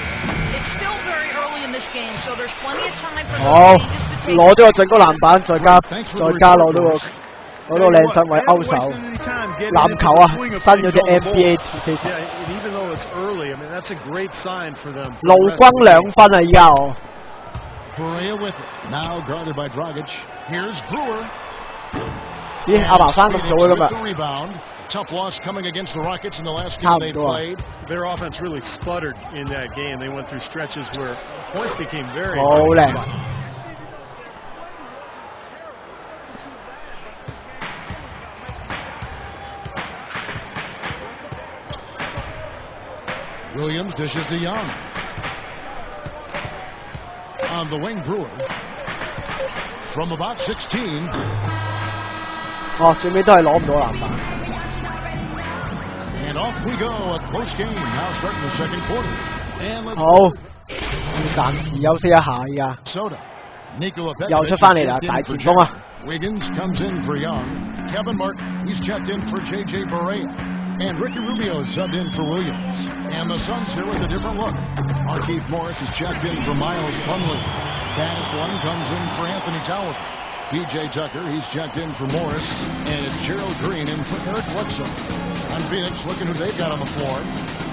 It's still very early in this game, so there's plenty of time for those changes to take. 攞咗個進攻籃板，再加攞到靚身位勾手。籃球啊，新咗隻 NBA 2K。Even though it's early, I mean that's a great sign for them. 路軍2分啊，而家我。Perea with it. Now guarded by Dragic. Here's Brewer. 咦，阿爸翻咁早嘅今日。Rebound. Tough loss coming against the Rockets in the last game they played. Their offense really sputtered in that game. They went through stretches where points became very. 好靚。Williams dishes to Young. On the wing, Brewer. From about 16. 最尾都係攞唔到籃板。And off we go, a close game. Now starting the second quarter. And let's 好，要暫時休息一下而家。 Soda. Nikola 又出翻嚟啦，大前鋒啊！ Wiggins comes in for Young. Kevin Martin, he's checked in for J.J. Barea. And Ricky Rubio subbed in for Williams. And the Suns here with a different look. Markieff Morris is checked in for Miles Plumlee. Dennis one comes in for Anthony Towers. P.J. Tucker, he's checked in for Morris. And it's Gerald Green in for Eric Bledsoe. On Phoenix, looking who they've got on the floor.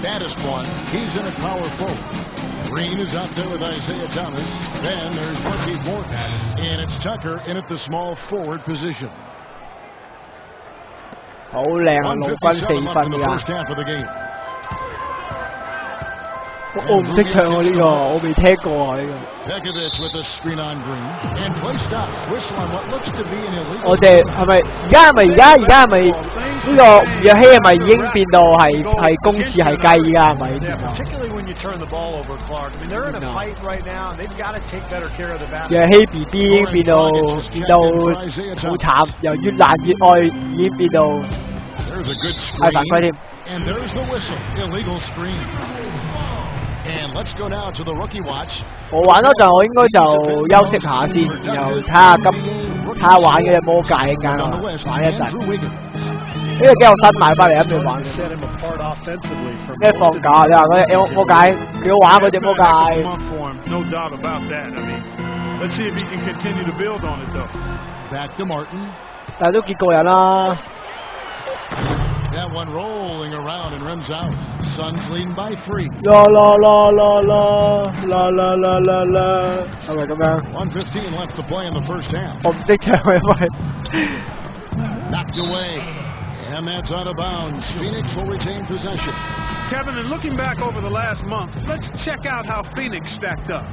Baddest one, he's in at power forward. Green is out there with Isaiah Thomas. Then there's Markieff Morris. And it's Tucker in at the small forward position. 好靚啊，老軍4分㗎。我唔識唱喎呢個，我未聽過啊呢個。我哋係咪而家係咪呢個吳若希係咪已經變到係公廁係雞㗎係咪？若希 B B 已經變到好慘，由越難越愛已經變到係犯規添。 And let's go now to the rookie watch. 我玩嗰陣，我應該就休息下先，然後睇下玩嗰隻魔戒一間啊，玩一陣。呢個幾有新買翻嚟，一邊玩。咩放假？你話嗰隻魔戒幾好玩嗰隻魔戒？No doubt about that. I mean, let's see if he can continue to build on it though. Back to Martin. 但係都幾過癮啦。 That one rolling around and runs out. Suns leading by 3. La la la la la la la la la la. 係咪咁樣 1:15 left to play in the first half. 我唔識唱因為 Knocked away. And that's out of bounds. Phoenix will retain possession. Kevin, and looking back over the last month, let's check out how Phoenix stacked up.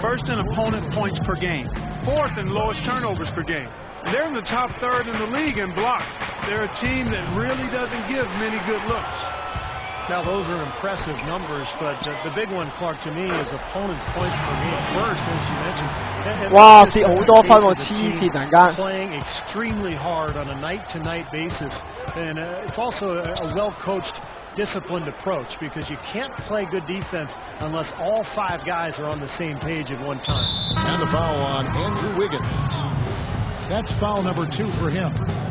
First in opponent points per game. Fourth in lowest turnovers per game. They're in the top third in the league in blocks. They're a team that really doesn't give many good looks. Now, those are impressive numbers, but the big one, Clark, to me, is opponent points per game. First, as you mentioned, 哇，跌好多分喎，黐線突然間。 Playing extremely hard on a night-to-night basis, and it's also a well-coached, disciplined approach because you can't play good defense unless all 5 guys are on the same page at one time. And the foul on Andrew Wiggins. That's foul number 2 for him.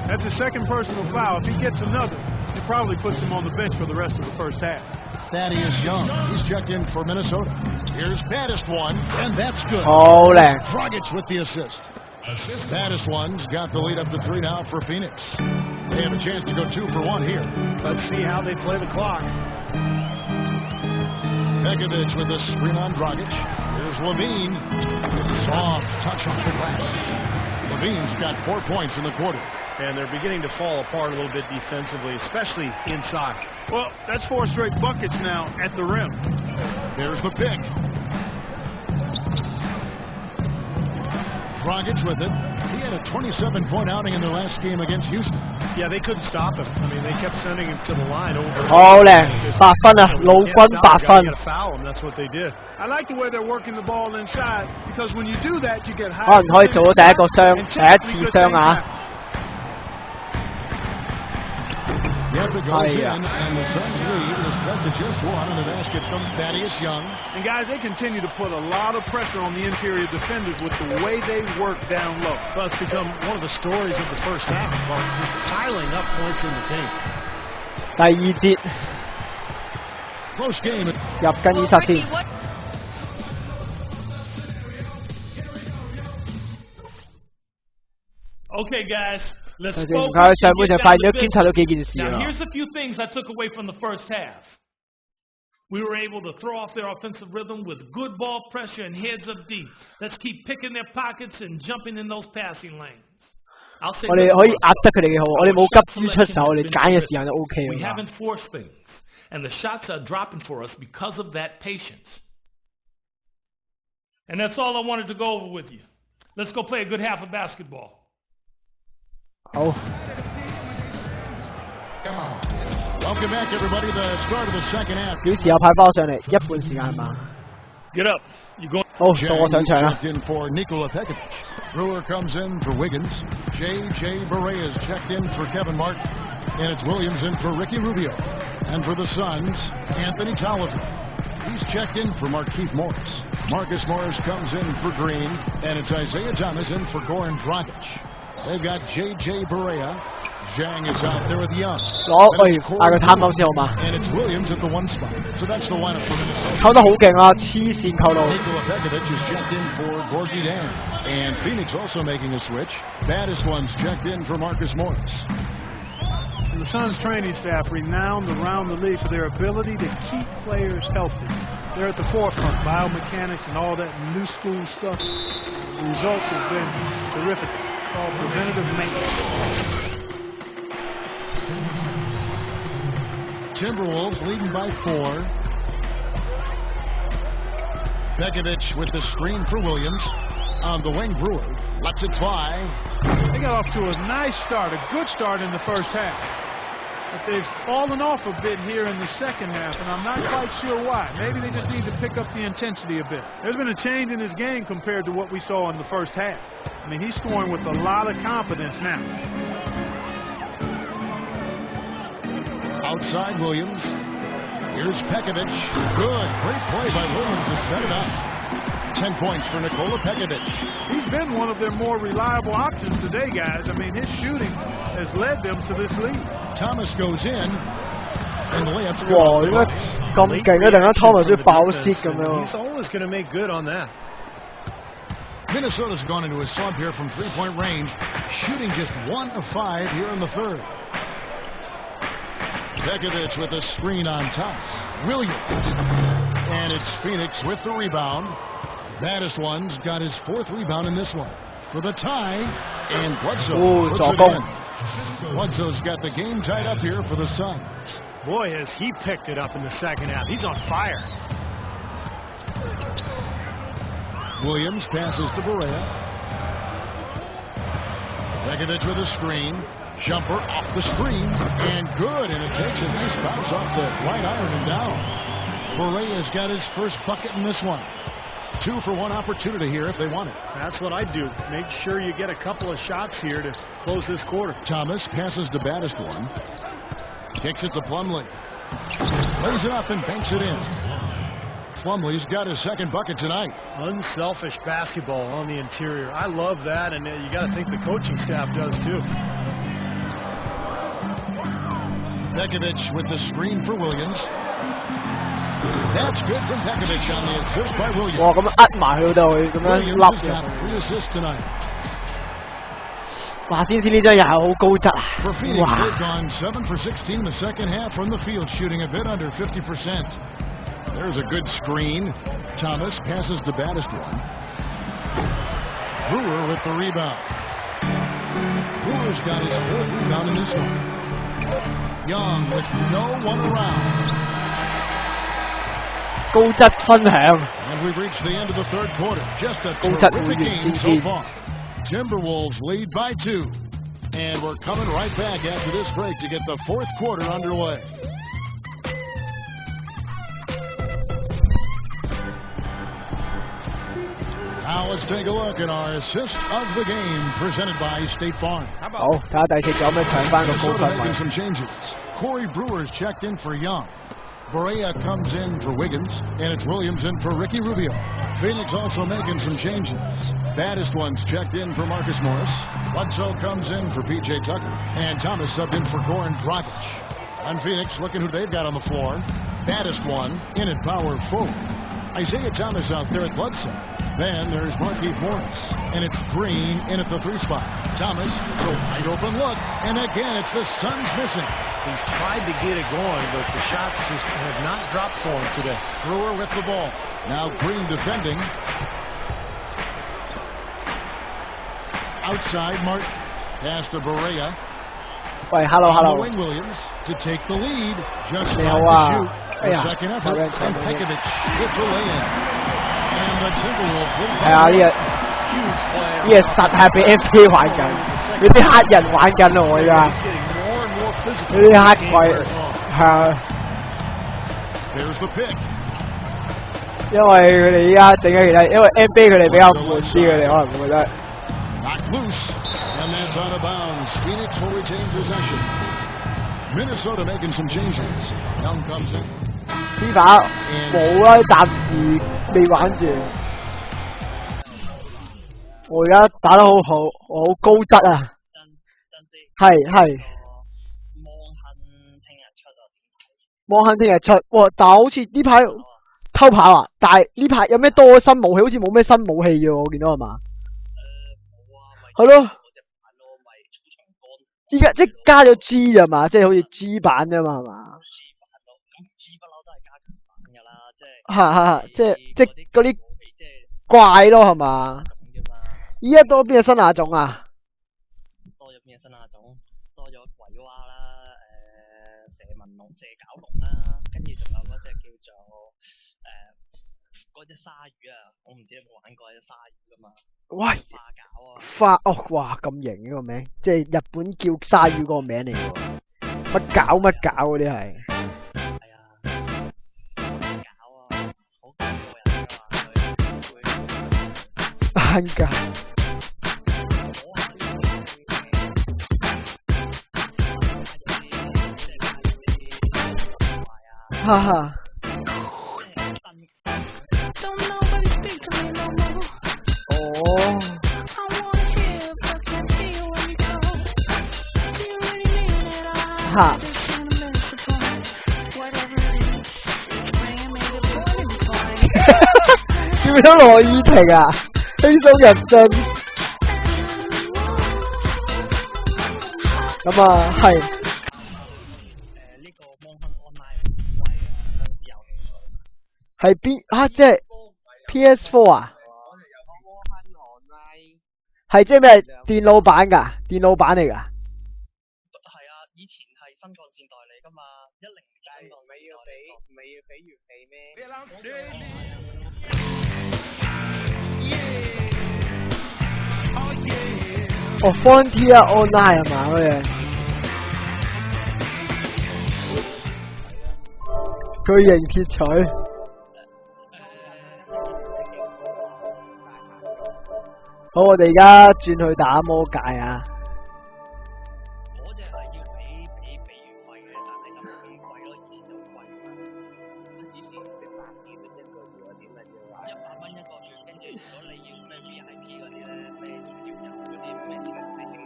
That's a second personal foul. If he gets another, it probably puts him on the bench for the rest of the first half. Thaddeus Young, he's checked in for Minnesota. Here's baddest one, and that's good. Oh, Dragic with the assist. Baddest one's got the lead up to 3 now for Phoenix. They have a chance to go 2 for 1 here. Let's see how they play the clock. Begovic with the screen on Dragic. Here's Levine. Soft touch off the glass. Levine's got 4 points in the quarter. And they're beginning to fall apart a little bit defensively, especially inside. Well, that's 4 straight buckets now at the rim. There's the pick. Dragic with it. He had a 27-point outing in their last game against Houston. Yeah, they couldn't stop him. I mean, they kept sending him to the line over. 好靚，8分啊，老軍8分。 Foul him. That's what they did. I like the way they're working the ball inside because when you do that, you get high. 可能可以做到第一個傷，第一次傷啊！ Yep, it goes in, and the Suns lead is cut to just 1 in the basket from Thaddeus Young. And guys, they continue to put a lot of pressure on the interior defenders with the way they work down low. Well, it's become one of the stories of the first half, just piling up points in the paint. 第二節 Close game. 入更衣室先。 Okay, guys. Let's now, focus and get down to business. Now, here's a few things I took away from the first half. We were able to throw off their offensive rhythm with good ball pressure and heads up deep. Let's keep picking their pockets and jumping in those passing lanes. I'll say we haven't forced things, and the shots are dropping for us because of that patience. And that's all I wanted to go over with you. Let's go play a good half of basketball. Oh. Welcome back, everybody. The start of the second half. 幾時有派波上嚟？一半時間係嘛 Get up. You going? 好，到我上場啦。 In for Nikola Pekovic. Brewer comes in for Wiggins. J.J. Barea is checked in for Kevin Martin. And it's Williams in for Ricky Rubio. And for the Suns, Anthony Tolliver. He's checked in for Markieff Morris. Marcus Morris comes in for Green, and it's Isaiah Thomas in for Goran Dragic. They've got J.J. Barea. Zhang is out there with Young. And it's Williams at the 1 spot. So that's the lineup for Minnesota. 扣得好勁啊，黐線扣到。Nikola Pekovic is checked in for Gorgie Dan. And Phoenix also making a switch. Baddest one's checked in for Marcus Morris. And the Suns training staff renowned around the league for their ability to keep players healthy. They're at the forefront, biomechanics and all that new school stuff. The results have been terrific. It's called preventative maintenance. Timberwolves leading by 4. Pekovic with the screen for Williams. On the wing, Brewer lets it fly. They got off to a nice start, a good start in the first half. But they've fallen off a bit here in the second half, and I'm not quite sure why. Maybe they just need to pick up the intensity a bit. There's been a change in his game compared to what we saw in the first half. I mean, he's scoring with a lot of confidence now. Outside Williams. Here's Pekovic. Good. Great play by Williams to set it up. 10 points for Nikola Pekovic. He's been one of their more reliable options today, guys. I mean, his shooting has led them to this lead. Thomas goes in, and the layup's good. 哇！點解咁勁咧？突然間 Thomas 都爆蝕咁樣。 He's always going to make good on that. Minnesota's gone into a slump here from 3-point range, shooting just 1 of 5 here in the third. Pekovic with a screen on top. Williams. And it's Phoenix with the rebound. Baddest one's got his 4th rebound in this one. For the tie, and Bledsoe puts it in. Bledsoe's got the game tied up here for the Suns. Boy, has he picked it up in the second half. He's on fire. Williams passes to Barea. Pekovic with a screen. Jumper off the screen, and good, and it takes a nice bounce off the right iron and down. Barea's got his first bucket in this one. 2 for 1 opportunity here if they want it. That's what I do. Make sure you get a couple of shots here to close this quarter. Thomas passes the baddest one. Kicks it to Plumlee. Lays it up and banks it in. Plumlee's got his 2nd bucket tonight. Unselfish basketball on the interior. I love that, and you got to think the coaching staff does too. Pekovic with the screen for Williams. That's good from Pekovic on the assist by Williams. 哇！咁呃埋去到佢咁樣笠嘅。 3 assists tonight. 哇！先知呢張又係好高質啊！ For Phoenix, they've gone 7 for 16 in the second half from the field, shooting a bit under 50%. There's a good screen. Thomas passes the baddest one. Brewer with the rebound. Brewer's got his 4th rebound in this one. Young with no one around. 高質分享。 And we've reached the end of the third quarter. Just a terrific game so far. Timberwolves lead by 2. And we're coming right back after this break to get the 4th quarter underway. Now let's take a look at our assist of the game presented by State Farm. 好，睇下第4組有咩搶翻個高分 making some changes. Corey Brewer's checked in for Young. Barea comes in for Wiggins, and it's Williams in for Ricky Rubio. Phoenix also making some changes. Baddest one's checked in for Marcus Morris. Bledsoe comes in for P.J. Tucker, and Thomas subbed in for Goran Dragic. On Phoenix, looking who they've got on the floor. Baddest one in at power forward. Isaiah Thomas out there at Bledsoe. Then there's Markieff Morris, and it's Green in at the 3 spot. Thomas, a wide open look, and again it's the Suns missing. He's tried to get it going, but the shots just have not dropped for him today. Brewer with the ball. Now Green defending. Outside, Martin. Pass to Barea. Wait, hello. Wayne Williams to take the lead. Just Yeah, like wow. to shoot. Yeah. Second effort, and Pekovic gets a lay-in. And the Timberwolves lead 係啊，呢個實係俾 NBA 玩緊，呢啲黑人玩緊啊！我而家呢啲黑鬼係啊， There's the pick. 因為佢哋依家整緊其他，因為 NBA 佢哋比較悶啲，佢哋可能會覺得。Knocked loose, and that's out of bounds. Phoenix will retain possession. Minnesota making some changes. Fifa 冇啦，暫時未玩住。我而家打得好高質啊！係。芒亨聽日出，哇！但係好似呢排偷跑啊！但係呢排有咩多新武器？好似冇咩新武器嘅，我見到係嘛？係咯。依家即係加咗 G 啊嘛，即係好似 G 版啫嘛，係嘛？即係嗰啲怪咯，係嘛？依家多邊個新亞種啊？多咗邊個新亞種？多咗鬼蛙啦，蛇紋龍、蛇絞龍啦，跟住仲有嗰隻叫做嗰隻鯊魚啊，我唔知你有冇玩過隻鯊魚噶嘛？喂！哇咁型呢個名，即係日本叫鯊魚嗰個名嚟喎，乜搞嗰啲係。係啊，乜搞啊，好過人㗎嘛，單價。哈哈。哈！叫咗羅依婷啊，輕鬆入樽。咁啊，係。呢個芒亨 online 係邊啊？即係 PS4 啊？係即係咩？電腦版㗎？電腦版嚟㗎？以前係新幹線代理噶嘛，10年新幹線代理，唔係要俾月費咩？哦 ，Frontier Online 係嘛嗰嘢？巨型鐵錘。好，我哋而家轉去打魔界啊！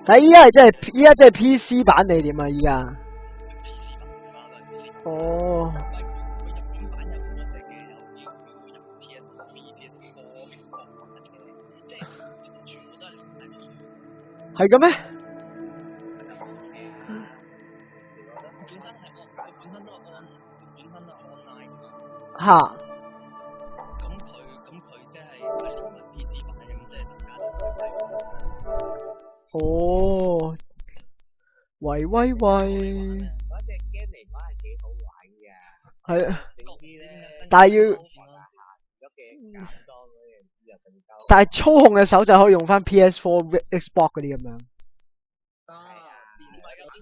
但依家即係 PC 版定點啊？依家哦，係嘅咩？吓。哦，喂！嗰隻 game 嚟講係幾好玩嘅。係啊。但係要，但係操控嘅手就可以用翻 PS4、Xbox 嗰啲咁樣。係啊。其實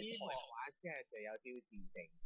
天王玩先係最有挑戰性。